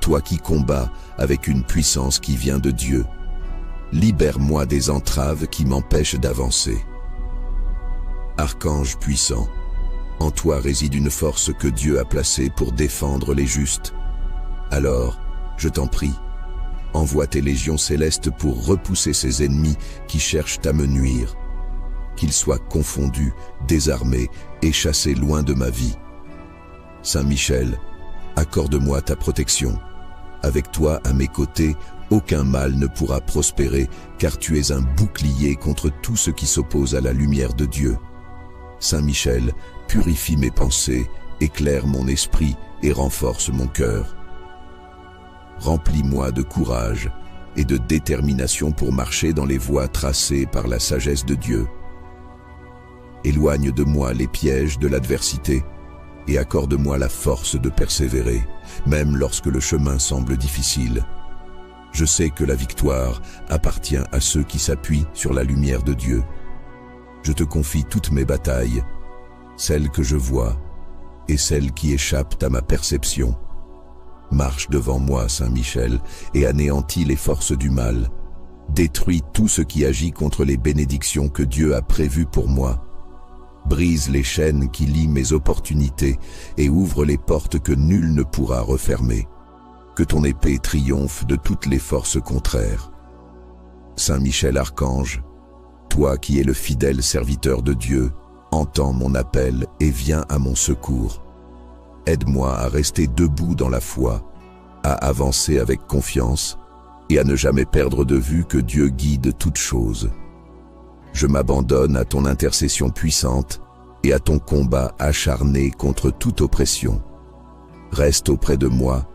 Toi qui combats avec une puissance qui vient de Dieu, libère-moi des entraves qui m'empêchent d'avancer. Archange puissant, en toi réside une force que Dieu a placée pour défendre les justes. Alors, je t'en prie, envoie tes légions célestes pour repousser ces ennemis qui cherchent à me nuire. Qu'ils soient confondus, désarmés et chassés loin de ma vie. Saint Michel, accorde-moi ta protection. Avec toi à mes côtés, aucun mal ne pourra prospérer, car tu es un bouclier contre tout ce qui s'oppose à la lumière de Dieu. Saint Michel, purifie mes pensées, éclaire mon esprit et renforce mon cœur. Remplis-moi de courage et de détermination pour marcher dans les voies tracées par la sagesse de Dieu. Éloigne de moi les pièges de l'adversité et accorde-moi la force de persévérer, même lorsque le chemin semble difficile. Je sais que la victoire appartient à ceux qui s'appuient sur la lumière de Dieu. Je te confie toutes mes batailles, celles que je vois et celles qui échappent à ma perception. Marche devant moi, Saint Michel, et anéantis les forces du mal. Détruis tout ce qui agit contre les bénédictions que Dieu a prévues pour moi. Brise les chaînes qui lient mes opportunités et ouvre les portes que nul ne pourra refermer. Que ton épée triomphe de toutes les forces contraires. Saint Michel Archange, toi qui es le fidèle serviteur de Dieu, entends mon appel et viens à mon secours. Aide-moi à rester debout dans la foi, à avancer avec confiance et à ne jamais perdre de vue que Dieu guide toutes choses. Je m'abandonne à ton intercession puissante et à ton combat acharné contre toute oppression. Reste auprès de moi,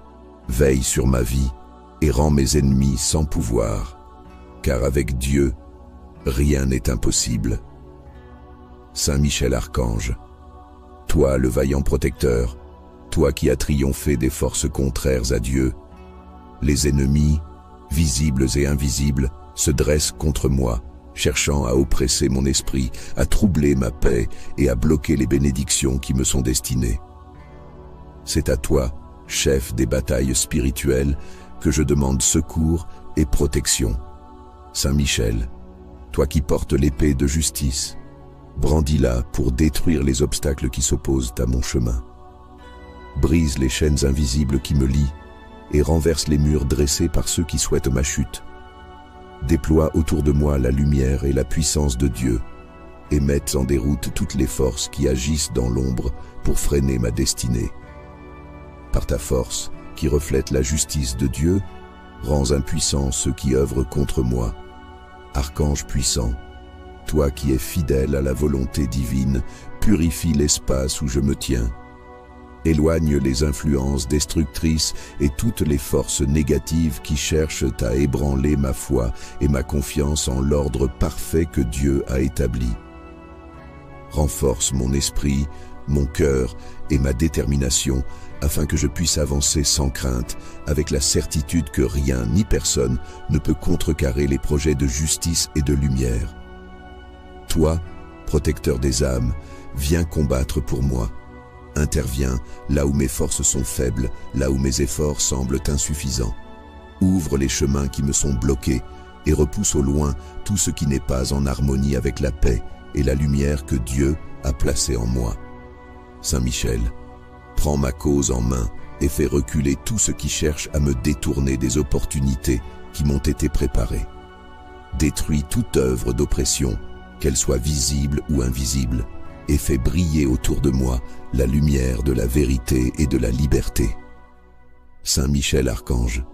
veille sur ma vie et rends mes ennemis sans pouvoir, car avec Dieu, rien n'est impossible. Saint Michel Archange, toi le vaillant protecteur, toi qui as triomphé des forces contraires à Dieu, les ennemis, visibles et invisibles, se dressent contre moi, cherchant à oppresser mon esprit, à troubler ma paix et à bloquer les bénédictions qui me sont destinées. C'est à toi, chef des batailles spirituelles, que je demande secours et protection. Saint Michel, toi qui portes l'épée de justice, brandis-la pour détruire les obstacles qui s'opposent à mon chemin. Brise les chaînes invisibles qui me lient et renverse les murs dressés par ceux qui souhaitent ma chute. Déploie autour de moi la lumière et la puissance de Dieu et mette en déroute toutes les forces qui agissent dans l'ombre pour freiner ma destinée. Par ta force, qui reflète la justice de Dieu, rends impuissants ceux qui œuvrent contre moi. Archange puissant, toi qui es fidèle à la volonté divine, purifie l'espace où je me tiens. Éloigne les influences destructrices et toutes les forces négatives qui cherchent à ébranler ma foi et ma confiance en l'ordre parfait que Dieu a établi. Renforce mon esprit, mon cœur et ma détermination afin que je puisse avancer sans crainte, avec la certitude que rien ni personne ne peut contrecarrer les projets de justice et de lumière. Toi, protecteur des âmes, viens combattre pour moi. Interviens là où mes forces sont faibles, là où mes efforts semblent insuffisants. Ouvre les chemins qui me sont bloqués et repousse au loin tout ce qui n'est pas en harmonie avec la paix et la lumière que Dieu a placée en moi. Saint Michel, prends ma cause en main et fais reculer tout ce qui cherche à me détourner des opportunités qui m'ont été préparées. Détruis toute œuvre d'oppression, qu'elle soit visible ou invisible, et fais briller autour de moi la lumière de la vérité et de la liberté. Saint Michel Archange,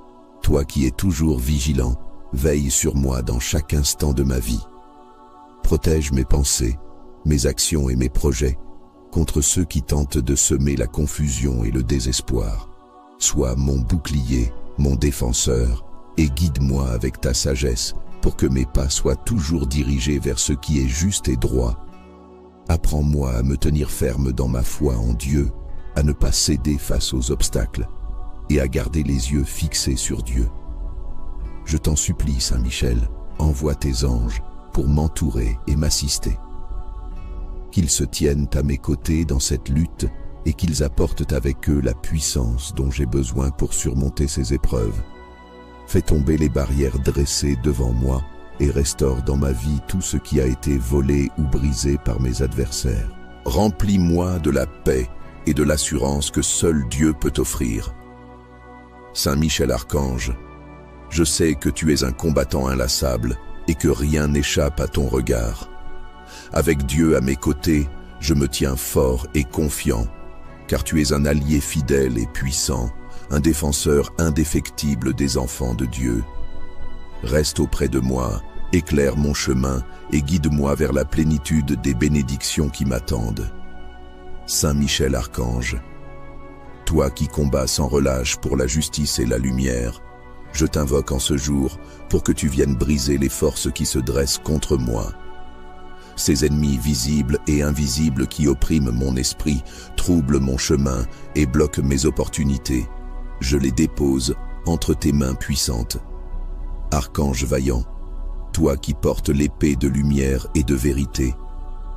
toi qui es toujours vigilant, veille sur moi dans chaque instant de ma vie. Protège mes pensées, mes actions et mes projets contre ceux qui tentent de semer la confusion et le désespoir. Sois mon bouclier, mon défenseur, et guide-moi avec ta sagesse pour que mes pas soient toujours dirigés vers ce qui est juste et droit. Apprends-moi à me tenir ferme dans ma foi en Dieu, à ne pas céder face aux obstacles et à garder les yeux fixés sur Dieu. Je t'en supplie, Saint Michel, envoie tes anges pour m'entourer et m'assister. Qu'ils se tiennent à mes côtés dans cette lutte et qu'ils apportent avec eux la puissance dont j'ai besoin pour surmonter ces épreuves. Fais tomber les barrières dressées devant moi et restaure dans ma vie tout ce qui a été volé ou brisé par mes adversaires. Remplis-moi de la paix et de l'assurance que seul Dieu peut offrir. Saint Michel Archange, je sais que tu es un combattant inlassable et que rien n'échappe à ton regard. Avec Dieu à mes côtés, je me tiens fort et confiant, car tu es un allié fidèle et puissant, un défenseur indéfectible des enfants de Dieu. Reste auprès de moi, éclaire mon chemin et guide-moi vers la plénitude des bénédictions qui m'attendent. Saint Michel Archange, toi qui combats sans relâche pour la justice et la lumière, je t'invoque en ce jour pour que tu viennes briser les forces qui se dressent contre moi. Ces ennemis visibles et invisibles qui oppriment mon esprit, troublent mon chemin et bloquent mes opportunités, je les dépose entre tes mains puissantes. Archange vaillant, toi qui portes l'épée de lumière et de vérité,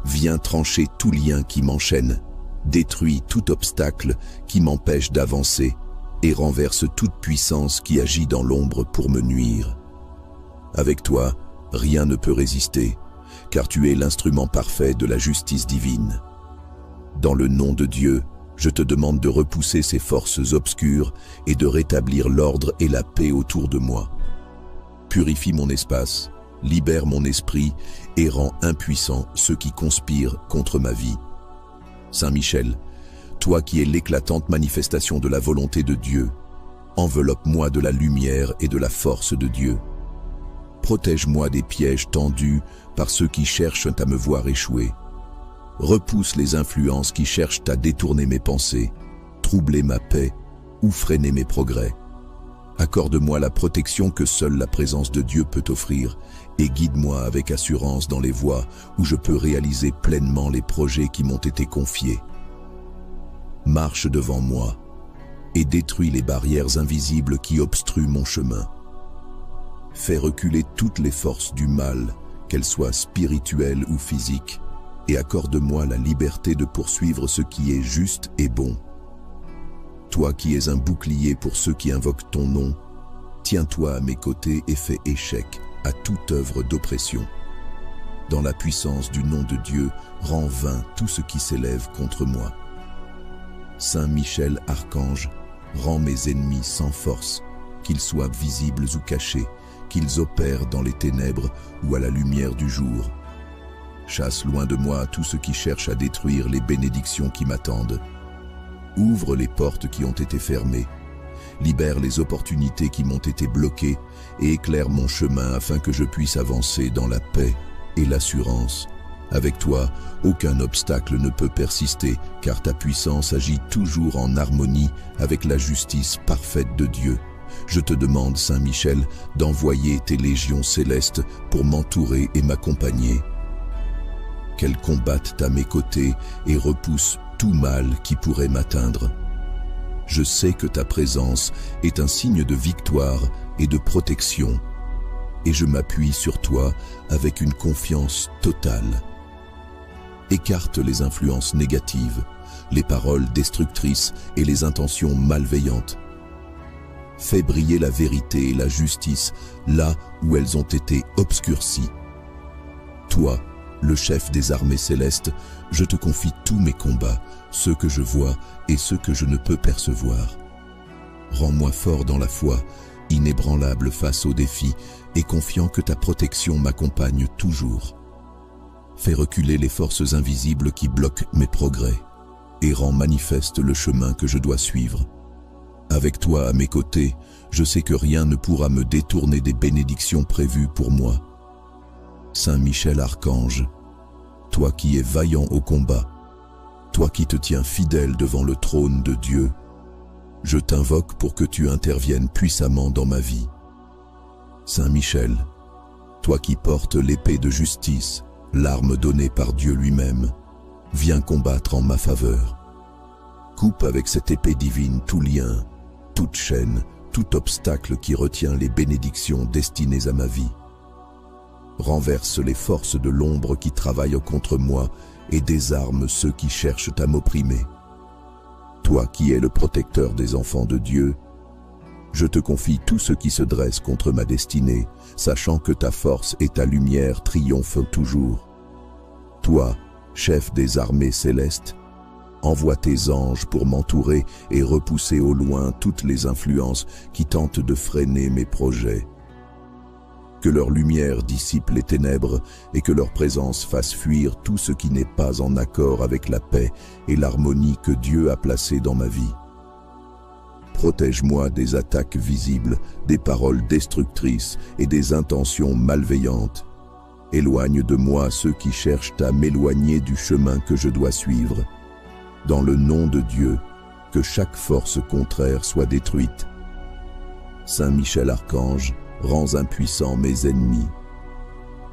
viens trancher tout lien qui m'enchaîne, détruis tout obstacle qui m'empêche d'avancer et renverse toute puissance qui agit dans l'ombre pour me nuire. Avec toi, rien ne peut résister, car tu es l'instrument parfait de la justice divine. Dans le nom de Dieu, je te demande de repousser ces forces obscures et de rétablir l'ordre et la paix autour de moi. Purifie mon espace, libère mon esprit et rends impuissants ceux qui conspirent contre ma vie. Saint Michel, toi qui es l'éclatante manifestation de la volonté de Dieu, enveloppe-moi de la lumière et de la force de Dieu. Protège-moi des pièges tendus par ceux qui cherchent à me voir échouer. Repousse les influences qui cherchent à détourner mes pensées, troubler ma paix ou freiner mes progrès. Accorde-moi la protection que seule la présence de Dieu peut offrir et guide-moi avec assurance dans les voies où je peux réaliser pleinement les projets qui m'ont été confiés. Marche devant moi et détruis les barrières invisibles qui obstruent mon chemin. Fais reculer toutes les forces du mal, qu'elles soient spirituelles ou physiques, et accorde-moi la liberté de poursuivre ce qui est juste et bon. Toi qui es un bouclier pour ceux qui invoquent ton nom, tiens-toi à mes côtés et fais échec à toute œuvre d'oppression. Dans la puissance du nom de Dieu, rends vain tout ce qui s'élève contre moi. Saint Michel, archange, rends mes ennemis sans force, qu'ils soient visibles ou cachés, qu'ils opèrent dans les ténèbres ou à la lumière du jour. Chasse loin de moi tout ce qui cherche à détruire les bénédictions qui m'attendent. Ouvre les portes qui ont été fermées, libère les opportunités qui m'ont été bloquées et éclaire mon chemin afin que je puisse avancer dans la paix et l'assurance. Avec toi, aucun obstacle ne peut persister, car ta puissance agit toujours en harmonie avec la justice parfaite de Dieu. Je te demande, Saint Michel, d'envoyer tes légions célestes pour m'entourer et m'accompagner. Qu'elles combattent à mes côtés et repoussent tout mal qui pourrait m'atteindre. Je sais que ta présence est un signe de victoire et de protection, et je m'appuie sur toi avec une confiance totale. Écarte les influences négatives, les paroles destructrices et les intentions malveillantes. Fais briller la vérité et la justice là où elles ont été obscurcies. Toi, le chef des armées célestes, je te confie tous mes combats, ceux que je vois et ceux que je ne peux percevoir. Rends-moi fort dans la foi, inébranlable face aux défis et confiant que ta protection m'accompagne toujours. Fais reculer les forces invisibles qui bloquent mes progrès et rends manifeste le chemin que je dois suivre. Avec toi à mes côtés, je sais que rien ne pourra me détourner des bénédictions prévues pour moi. Saint Michel Archange, toi qui es vaillant au combat, toi qui te tiens fidèle devant le trône de Dieu, je t'invoque pour que tu interviennes puissamment dans ma vie. Saint Michel, toi qui portes l'épée de justice, l'arme donnée par Dieu lui-même, viens combattre en ma faveur. Coupe avec cette épée divine tout lien, toute chaîne, tout obstacle qui retient les bénédictions destinées à ma vie. Renverse les forces de l'ombre qui travaillent contre moi et désarme ceux qui cherchent à m'opprimer. Toi qui es le protecteur des enfants de Dieu, je te confie tout ce qui se dresse contre ma destinée, sachant que ta force et ta lumière triomphent toujours. Toi, chef des armées célestes, envoie tes anges pour m'entourer et repousser au loin toutes les influences qui tentent de freiner mes projets. Que leur lumière dissipe les ténèbres et que leur présence fasse fuir tout ce qui n'est pas en accord avec la paix et l'harmonie que Dieu a placée dans ma vie. Protège-moi des attaques visibles, des paroles destructrices et des intentions malveillantes. Éloigne de moi ceux qui cherchent à m'éloigner du chemin que je dois suivre. Dans le nom de Dieu, que chaque force contraire soit détruite. Saint Michel Archange, rends impuissants mes ennemis.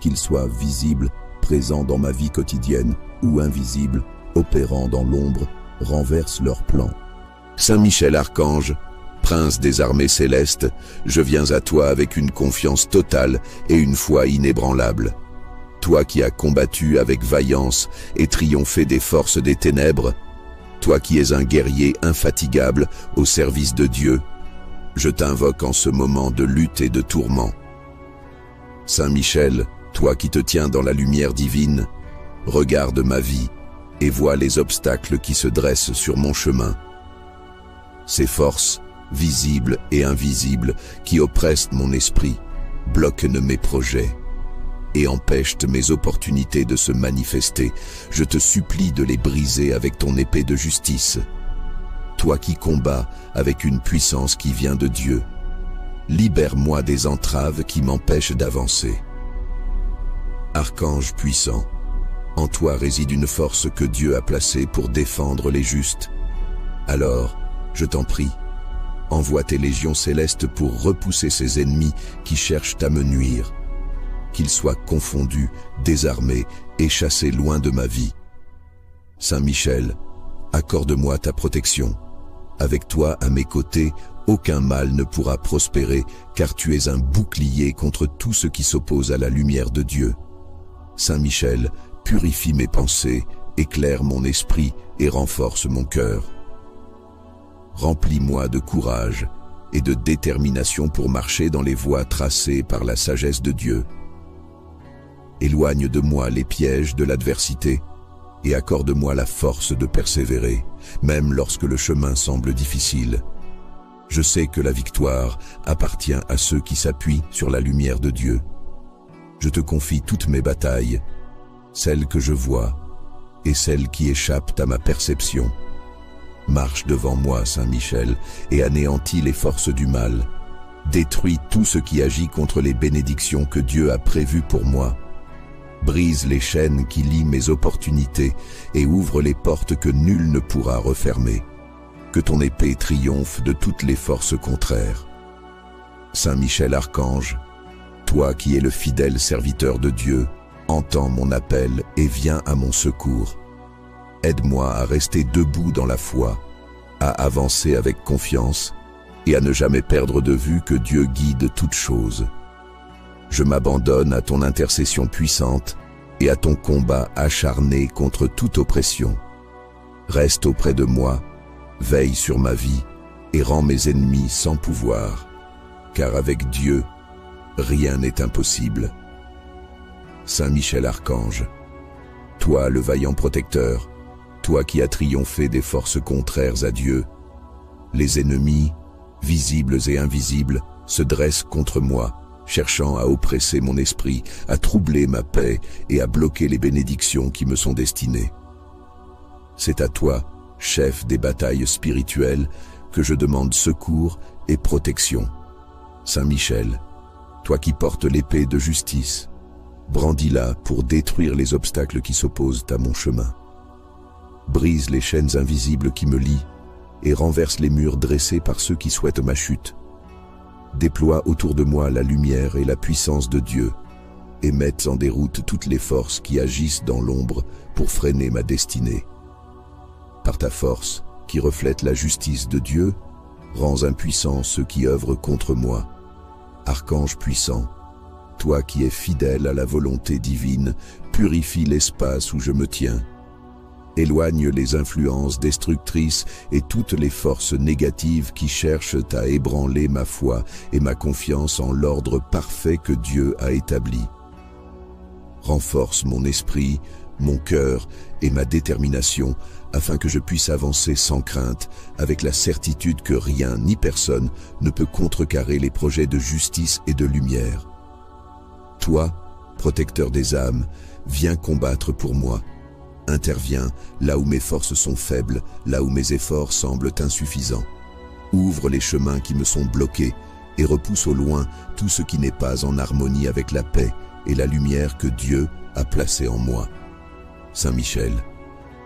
Qu'ils soient visibles, présents dans ma vie quotidienne, ou invisibles, opérant dans l'ombre, renverse leurs plans. Saint Michel Archange, prince des armées célestes, je viens à toi avec une confiance totale et une foi inébranlable. Toi qui as combattu avec vaillance et triomphé des forces des ténèbres, toi qui es un guerrier infatigable au service de Dieu, je t'invoque en ce moment de lutte et de tourment. Saint Michel, toi qui te tiens dans la lumière divine, regarde ma vie et vois les obstacles qui se dressent sur mon chemin. Ces forces, visibles et invisibles, qui oppressent mon esprit, bloquent mes projets et empêchent mes opportunités de se manifester. Je te supplie de les briser avec ton épée de justice. toi qui combats avec une puissance qui vient de Dieu. Libère-moi des entraves qui m'empêchent d'avancer. Archange puissant, en toi réside une force que Dieu a placée pour défendre les justes. Alors, je t'en prie, envoie tes légions célestes pour repousser ces ennemis qui cherchent à me nuire. Qu'ils soient confondus, désarmés et chassés loin de ma vie. Saint Michel, accorde-moi ta protection. Avec toi à mes côtés, aucun mal ne pourra prospérer, car tu es un bouclier contre tout ce qui s'oppose à la lumière de Dieu. Saint Michel, purifie mes pensées, éclaire mon esprit et renforce mon cœur. Remplis-moi de courage et de détermination pour marcher dans les voies tracées par la sagesse de Dieu. Éloigne de moi les pièges de l'adversité et accorde-moi la force de persévérer, même lorsque le chemin semble difficile. Je sais que la victoire appartient à ceux qui s'appuient sur la lumière de Dieu. Je te confie toutes mes batailles, celles que je vois et celles qui échappent à ma perception. Marche devant moi, Saint Michel, et anéantis les forces du mal. Détruis tout ce qui agit contre les bénédictions que Dieu a prévues pour moi. Brise les chaînes qui lient mes opportunités et ouvre les portes que nul ne pourra refermer. Que ton épée triomphe de toutes les forces contraires. Saint Michel Archange, toi qui es le fidèle serviteur de Dieu, entends mon appel et viens à mon secours. Aide-moi à rester debout dans la foi, à avancer avec confiance et à ne jamais perdre de vue que Dieu guide toutes choses. Je m'abandonne à ton intercession puissante et à ton combat acharné contre toute oppression. Reste auprès de moi, veille sur ma vie et rends mes ennemis sans pouvoir, car avec Dieu, rien n'est impossible. Saint Michel Archange, toi le vaillant protecteur, toi qui as triomphé des forces contraires à Dieu, les ennemis, visibles et invisibles, se dressent contre moi, cherchant à oppresser mon esprit, à troubler ma paix et à bloquer les bénédictions qui me sont destinées. C'est à toi, chef des batailles spirituelles, que je demande secours et protection. Saint Michel, toi qui portes l'épée de justice, brandis-la pour détruire les obstacles qui s'opposent à mon chemin. Brise les chaînes invisibles qui me lient et renverse les murs dressés par ceux qui souhaitent ma chute. Déploie autour de moi la lumière et la puissance de Dieu et mette en déroute toutes les forces qui agissent dans l'ombre pour freiner ma destinée. Par ta force, qui reflète la justice de Dieu, rends impuissants ceux qui œuvrent contre moi. Archange puissant, toi qui es fidèle à la volonté divine, purifie l'espace où je me tiens. Éloigne les influences destructrices et toutes les forces négatives qui cherchent à ébranler ma foi et ma confiance en l'ordre parfait que Dieu a établi. Renforce mon esprit, mon cœur et ma détermination afin que je puisse avancer sans crainte, avec la certitude que rien ni personne ne peut contrecarrer les projets de justice et de lumière. Toi, protecteur des âmes, viens combattre pour moi. Interviens là où mes forces sont faibles, là où mes efforts semblent insuffisants. Ouvre les chemins qui me sont bloqués et repousse au loin tout ce qui n'est pas en harmonie avec la paix et la lumière que Dieu a placée en moi. Saint Michel,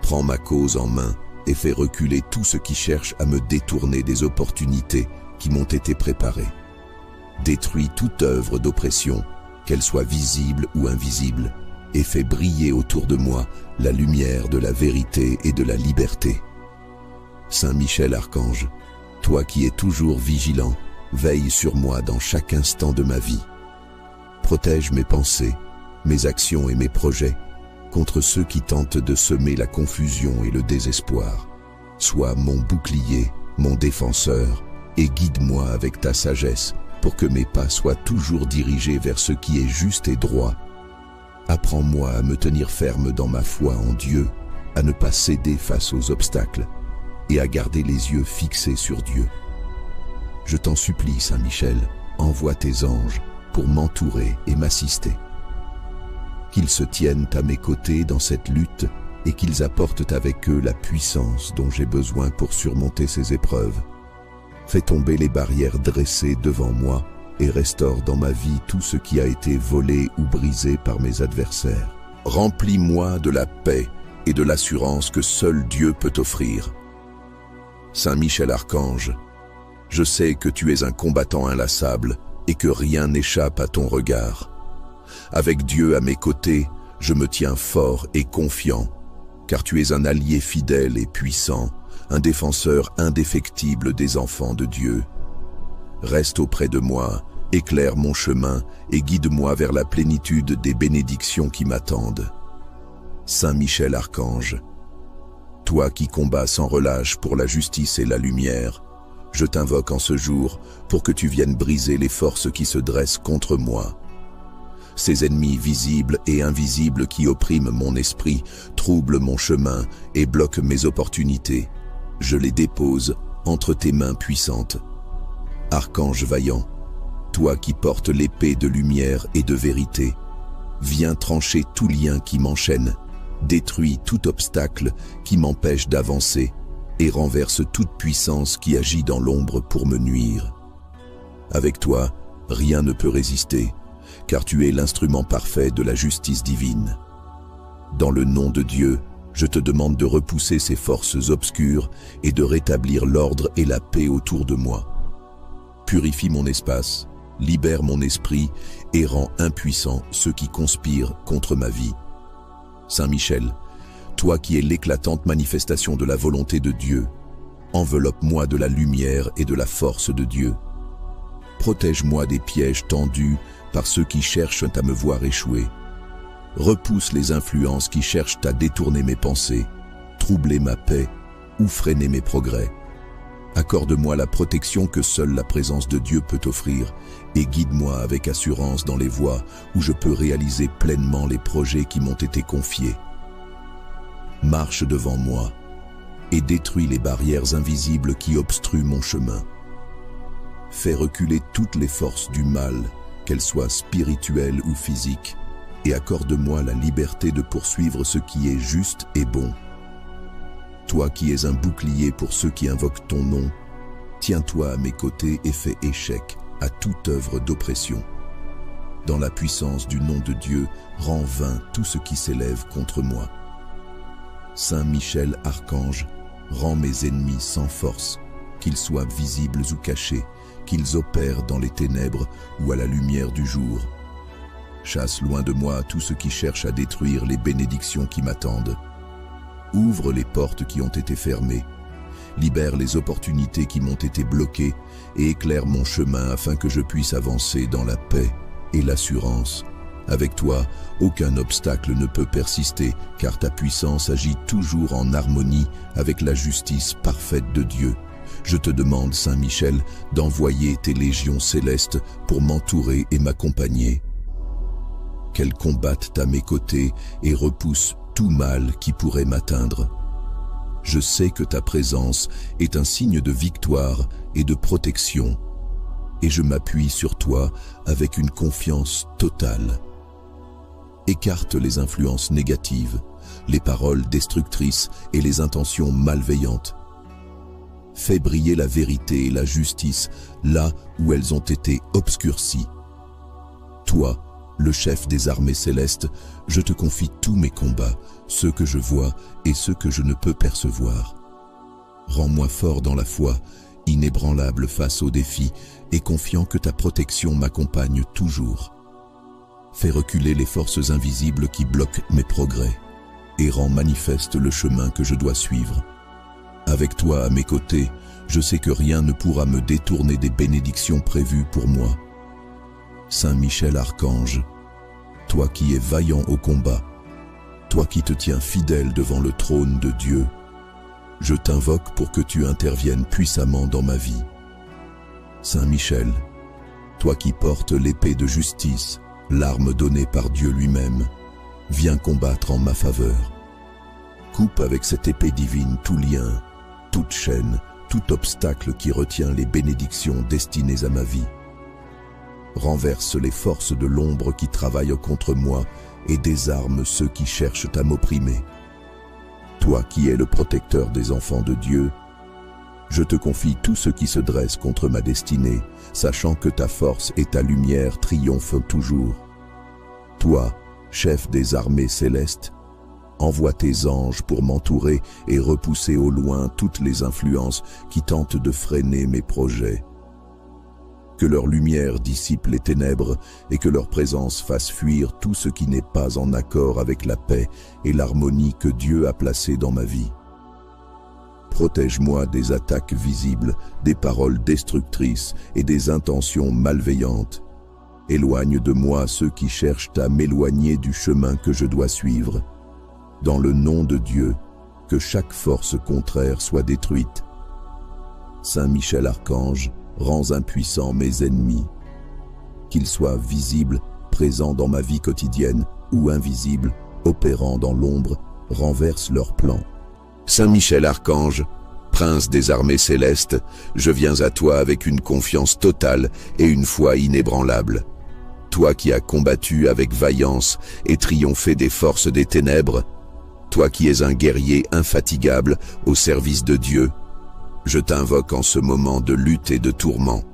prends ma cause en main et fais reculer tout ce qui cherche à me détourner des opportunités qui m'ont été préparées. Détruis toute œuvre d'oppression, qu'elle soit visible ou invisible, et fais briller autour de moi la lumière de la vérité et de la liberté. Saint Michel Archange, toi qui es toujours vigilant, veille sur moi dans chaque instant de ma vie. Protège mes pensées, mes actions et mes projets contre ceux qui tentent de semer la confusion et le désespoir. Sois mon bouclier, mon défenseur, et guide-moi avec ta sagesse pour que mes pas soient toujours dirigés vers ce qui est juste et droit. Apprends-moi à me tenir ferme dans ma foi en Dieu, à ne pas céder face aux obstacles et à garder les yeux fixés sur Dieu. Je t'en supplie, Saint Michel, envoie tes anges pour m'entourer et m'assister. Qu'ils se tiennent à mes côtés dans cette lutte et qu'ils apportent avec eux la puissance dont j'ai besoin pour surmonter ces épreuves. Fais tomber les barrières dressées devant moi et restaure dans ma vie tout ce qui a été volé ou brisé par mes adversaires. Remplis-moi de la paix et de l'assurance que seul Dieu peut offrir. Saint Michel Archange, je sais que tu es un combattant inlassable et que rien n'échappe à ton regard. Avec Dieu à mes côtés, je me tiens fort et confiant, car tu es un allié fidèle et puissant, un défenseur indéfectible des enfants de Dieu. Reste auprès de moi, éclaire mon chemin et guide-moi vers la plénitude des bénédictions qui m'attendent. Saint Michel Archange, toi qui combats sans relâche pour la justice et la lumière, je t'invoque en ce jour pour que tu viennes briser les forces qui se dressent contre moi. Ces ennemis visibles et invisibles qui oppriment mon esprit, troublent mon chemin et bloquent mes opportunités. Je les dépose entre tes mains puissantes. Archange vaillant, toi qui portes l'épée de lumière et de vérité, viens trancher tout lien qui m'enchaîne, détruis tout obstacle qui m'empêche d'avancer et renverse toute puissance qui agit dans l'ombre pour me nuire. Avec toi, rien ne peut résister, car tu es l'instrument parfait de la justice divine. Dans le nom de Dieu, je te demande de repousser ces forces obscures et de rétablir l'ordre et la paix autour de moi. Purifie mon espace, libère mon esprit et rends impuissants ceux qui conspirent contre ma vie. Saint Michel, toi qui es l'éclatante manifestation de la volonté de Dieu, enveloppe-moi de la lumière et de la force de Dieu. Protège-moi des pièges tendus par ceux qui cherchent à me voir échouer. Repousse les influences qui cherchent à détourner mes pensées, troubler ma paix ou freiner mes progrès. Accorde-moi la protection que seule la présence de Dieu peut offrir et guide-moi avec assurance dans les voies où je peux réaliser pleinement les projets qui m'ont été confiés. Marche devant moi et détruis les barrières invisibles qui obstruent mon chemin. Fais reculer toutes les forces du mal, qu'elles soient spirituelles ou physiques, et accorde-moi la liberté de poursuivre ce qui est juste et bon. Toi qui es un bouclier pour ceux qui invoquent ton nom, tiens-toi à mes côtés et fais échec à toute œuvre d'oppression. Dans la puissance du nom de Dieu, rends vain tout ce qui s'élève contre moi. Saint Michel Archange, rends mes ennemis sans force, qu'ils soient visibles ou cachés, qu'ils opèrent dans les ténèbres ou à la lumière du jour. Chasse loin de moi tout ce qui cherche à détruire les bénédictions qui m'attendent. Ouvre les portes qui ont été fermées, libère les opportunités qui m'ont été bloquées et éclaire mon chemin afin que je puisse avancer dans la paix et l'assurance. Avec toi, aucun obstacle ne peut persister, car ta puissance agit toujours en harmonie avec la justice parfaite de Dieu. Je te demande, Saint Michel, d'envoyer tes légions célestes pour m'entourer et m'accompagner. Qu'elles combattent à mes côtés et repoussent tout mal qui pourrait m'atteindre. Je sais que ta présence est un signe de victoire et de protection, et je m'appuie sur toi avec une confiance totale. Écarte les influences négatives, les paroles destructrices et les intentions malveillantes. Fais briller la vérité et la justice là où elles ont été obscurcies. Toi, le chef des armées célestes, je te confie tous mes combats, ceux que je vois et ceux que je ne peux percevoir. Rends-moi fort dans la foi, inébranlable face aux défis et confiant que ta protection m'accompagne toujours. Fais reculer les forces invisibles qui bloquent mes progrès et rends manifeste le chemin que je dois suivre. Avec toi à mes côtés, je sais que rien ne pourra me détourner des bénédictions prévues pour moi. Saint Michel Archange, toi qui es vaillant au combat, toi qui te tiens fidèle devant le trône de Dieu, je t'invoque pour que tu interviennes puissamment dans ma vie. Saint Michel, toi qui portes l'épée de justice, l'arme donnée par Dieu lui-même, viens combattre en ma faveur. Coupe avec cette épée divine tout lien, toute chaîne, tout obstacle qui retient les bénédictions destinées à ma vie. Renverse les forces de l'ombre qui travaillent contre moi et désarme ceux qui cherchent à m'opprimer. toi qui es le protecteur des enfants de Dieu, je te confie tout ce qui se dresse contre ma destinée, sachant que ta force et ta lumière triomphent toujours. Toi, chef des armées célestes, envoie tes anges pour m'entourer et repousser au loin toutes les influences qui tentent de freiner mes projets. Que leur lumière dissipe les ténèbres et que leur présence fasse fuir tout ce qui n'est pas en accord avec la paix et l'harmonie que Dieu a placée dans ma vie. Protège-moi des attaques visibles, des paroles destructrices et des intentions malveillantes. Éloigne de moi ceux qui cherchent à m'éloigner du chemin que je dois suivre. Dans le nom de Dieu, que chaque force contraire soit détruite. Saint Michel Archange, rends impuissants mes ennemis. Qu'ils soient visibles, présents dans ma vie quotidienne, ou invisibles, opérant dans l'ombre, renverse leurs plans. Saint Michel Archange, prince des armées célestes, je viens à toi avec une confiance totale et une foi inébranlable. Toi qui as combattu avec vaillance et triomphé des forces des ténèbres, toi qui es un guerrier infatigable au service de Dieu, je t'invoque en ce moment de lutte et de tourment.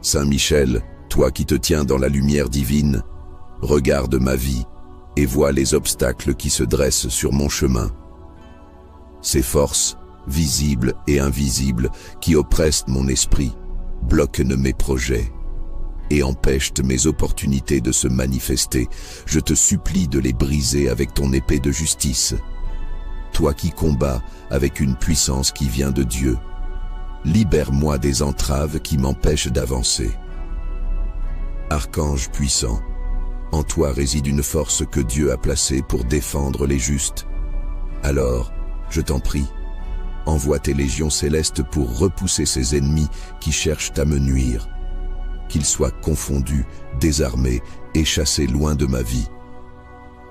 Saint Michel, toi qui te tiens dans la lumière divine, regarde ma vie et vois les obstacles qui se dressent sur mon chemin. Ces forces, visibles et invisibles, qui oppressent mon esprit, bloquent mes projets et empêchent mes opportunités de se manifester. Je te supplie de les briser avec ton épée de justice. Toi qui combats avec une puissance qui vient de Dieu, libère-moi des entraves qui m'empêchent d'avancer. Archange puissant, en toi réside une force que Dieu a placée pour défendre les justes. Alors, je t'en prie, envoie tes légions célestes pour repousser ces ennemis qui cherchent à me nuire. Qu'ils soient confondus, désarmés et chassés loin de ma vie.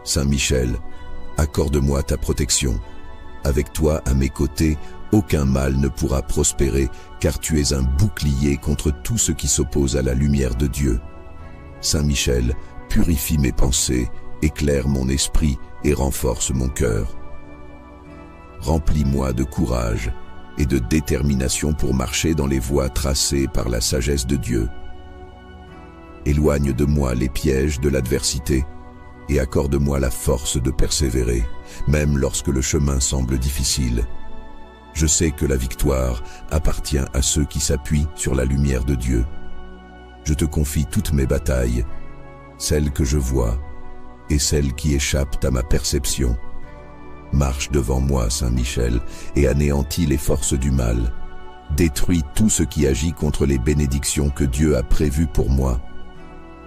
Saint Michel, accorde-moi ta protection. Avec toi à mes côtés, aucun mal ne pourra prospérer, car tu es un bouclier contre tout ce qui s'oppose à la lumière de Dieu. Saint Michel, purifie mes pensées, éclaire mon esprit et renforce mon cœur. Remplis-moi de courage et de détermination pour marcher dans les voies tracées par la sagesse de Dieu. Éloigne de moi les pièges de l'adversité et accorde-moi la force de persévérer, même lorsque le chemin semble difficile. Je sais que la victoire appartient à ceux qui s'appuient sur la lumière de Dieu. Je te confie toutes mes batailles, celles que je vois et celles qui échappent à ma perception. Marche devant moi, Saint Michel, et anéantis les forces du mal. Détruis tout ce qui agit contre les bénédictions que Dieu a prévues pour moi.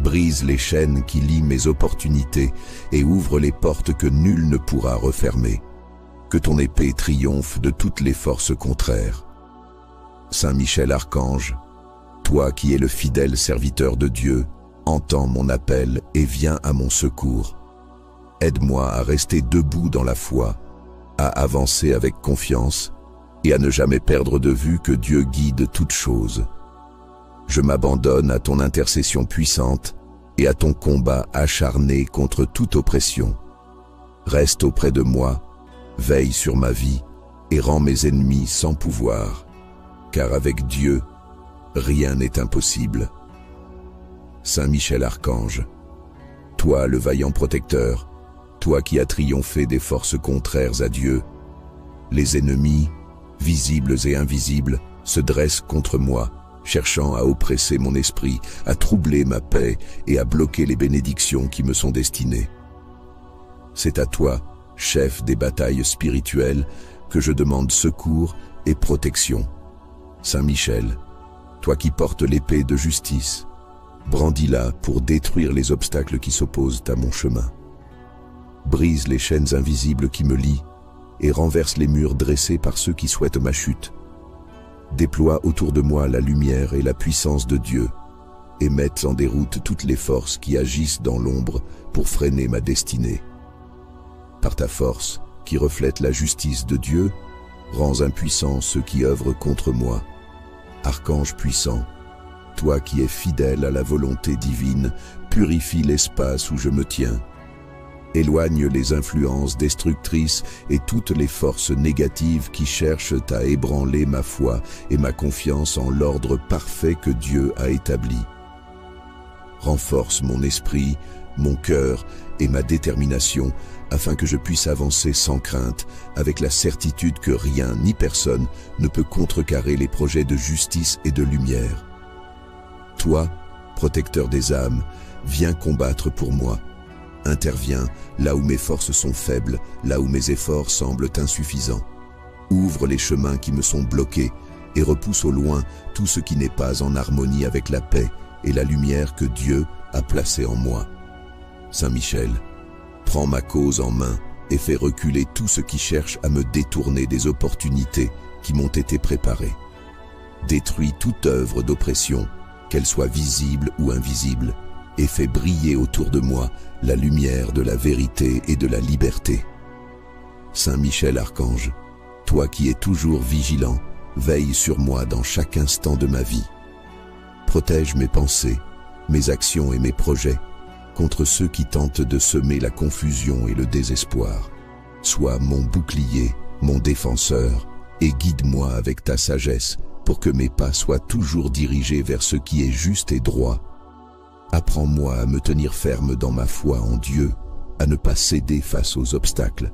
Brise les chaînes qui lient mes opportunités et ouvre les portes que nul ne pourra refermer. Que ton épée triomphe de toutes les forces contraires. Saint Michel Archange, toi qui es le fidèle serviteur de Dieu, entends mon appel et viens à mon secours. Aide-moi à rester debout dans la foi, à avancer avec confiance et à ne jamais perdre de vue que Dieu guide toutes choses. Je m'abandonne à ton intercession puissante et à ton combat acharné contre toute oppression. Reste auprès de moi, veille sur ma vie et rends mes ennemis sans pouvoir, car avec Dieu, rien n'est impossible. Saint Michel Archange, toi le vaillant protecteur, toi qui as triomphé des forces contraires à Dieu, les ennemis, visibles et invisibles, se dressent contre moi, cherchant à oppresser mon esprit, à troubler ma paix et à bloquer les bénédictions qui me sont destinées. C'est à toi, chef des batailles spirituelles, que je demande secours et protection. Saint Michel, toi qui portes l'épée de justice, brandis-la pour détruire les obstacles qui s'opposent à mon chemin. Brise les chaînes invisibles qui me lient et renverse les murs dressés par ceux qui souhaitent ma chute. Déploie autour de moi la lumière et la puissance de Dieu et mette en déroute toutes les forces qui agissent dans l'ombre pour freiner ma destinée. Par ta force, qui reflète la justice de Dieu, rends impuissants ceux qui œuvrent contre moi. Archange puissant, toi qui es fidèle à la volonté divine, purifie l'espace où je me tiens. Éloigne les influences destructrices et toutes les forces négatives qui cherchent à ébranler ma foi et ma confiance en l'ordre parfait que Dieu a établi. Renforce mon esprit, mon cœur et ma détermination afin que je puisse avancer sans crainte, avec la certitude que rien ni personne ne peut contrecarrer les projets de justice et de lumière. Toi, protecteur des âmes, viens combattre pour moi. Interviens là où mes forces sont faibles, là où mes efforts semblent insuffisants. Ouvre les chemins qui me sont bloqués et repousse au loin tout ce qui n'est pas en harmonie avec la paix et la lumière que Dieu a placée en moi. Saint Michel, prends ma cause en main et fais reculer tout ce qui cherche à me détourner des opportunités qui m'ont été préparées. Détruis toute œuvre d'oppression, qu'elle soit visible ou invisible, et fais briller autour de moi la lumière de la vérité et de la liberté. Saint Michel Archange, toi qui es toujours vigilant, veille sur moi dans chaque instant de ma vie. Protège mes pensées, mes actions et mes projets contre ceux qui tentent de semer la confusion et le désespoir. Sois mon bouclier, mon défenseur, et guide-moi avec ta sagesse pour que mes pas soient toujours dirigés vers ce qui est juste et droit. Apprends-moi à me tenir ferme dans ma foi en Dieu, à ne pas céder face aux obstacles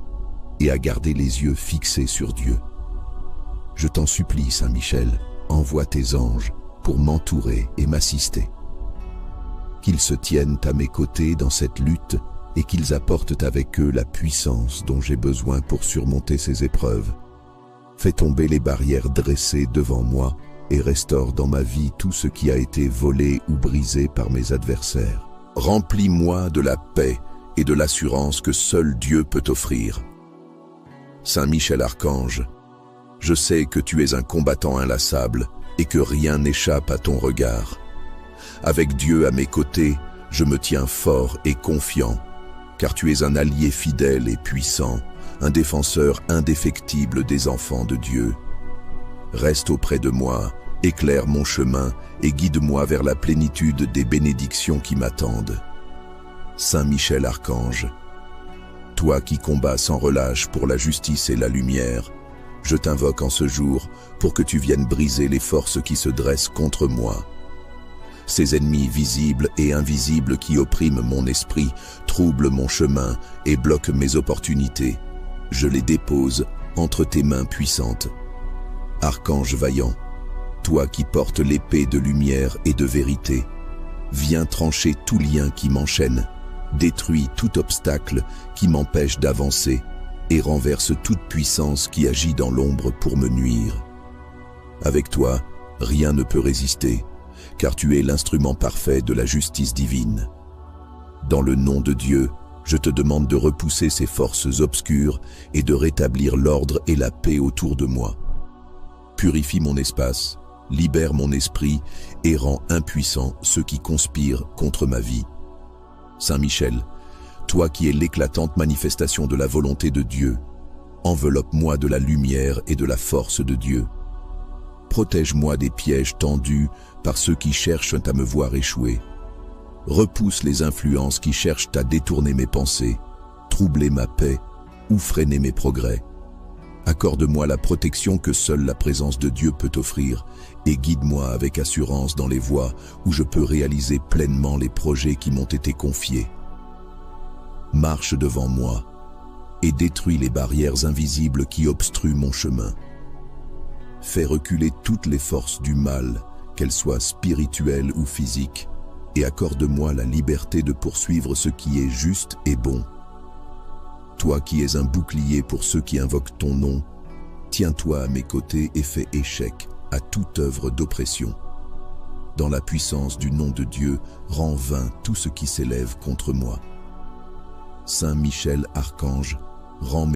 et à garder les yeux fixés sur Dieu. Je t'en supplie, Saint Michel, envoie tes anges pour m'entourer et m'assister. Qu'ils se tiennent à mes côtés dans cette lutte et qu'ils apportent avec eux la puissance dont j'ai besoin pour surmonter ces épreuves. Fais tomber les barrières dressées devant moi et restaure dans ma vie tout ce qui a été volé ou brisé par mes adversaires. Remplis-moi de la paix et de l'assurance que seul Dieu peut offrir. Saint Michel Archange, je sais que tu es un combattant inlassable et que rien n'échappe à ton regard. Avec Dieu à mes côtés, je me tiens fort et confiant, car tu es un allié fidèle et puissant, un défenseur indéfectible des enfants de Dieu. Reste auprès de moi, éclaire mon chemin et guide-moi vers la plénitude des bénédictions qui m'attendent. Saint Michel Archange, toi qui combats sans relâche pour la justice et la lumière, je t'invoque en ce jour pour que tu viennes briser les forces qui se dressent contre moi. Ces ennemis visibles et invisibles qui oppriment mon esprit, troublent mon chemin et bloquent mes opportunités. Je les dépose entre tes mains puissantes. Archange vaillant, toi qui portes l'épée de lumière et de vérité, viens trancher tout lien qui m'enchaîne, détruis tout obstacle qui m'empêche d'avancer et renverse toute puissance qui agit dans l'ombre pour me nuire. Avec toi, rien ne peut résister, car tu es l'instrument parfait de la justice divine. Dans le nom de Dieu, je te demande de repousser ces forces obscures et de rétablir l'ordre et la paix autour de moi. Purifie mon espace, libère mon esprit et rends impuissants ceux qui conspirent contre ma vie. Saint Michel, toi qui es l'éclatante manifestation de la volonté de Dieu, enveloppe-moi de la lumière et de la force de Dieu. Protège-moi des pièges tendus par ceux qui cherchent à me voir échouer. Repousse les influences qui cherchent à détourner mes pensées, troubler ma paix ou freiner mes progrès. Accorde-moi la protection que seule la présence de Dieu peut offrir et guide-moi avec assurance dans les voies où je peux réaliser pleinement les projets qui m'ont été confiés. Marche devant moi et détruis les barrières invisibles qui obstruent mon chemin. Fais reculer toutes les forces du mal, qu'elles soient spirituelles ou physiques, et accorde-moi la liberté de poursuivre ce qui est juste et bon. Toi qui es un bouclier pour ceux qui invoquent ton nom, tiens-toi à mes côtés et fais échec à toute œuvre d'oppression. Dans la puissance du nom de Dieu, rends vain tout ce qui s'élève contre moi. Saint Michel Archange, rends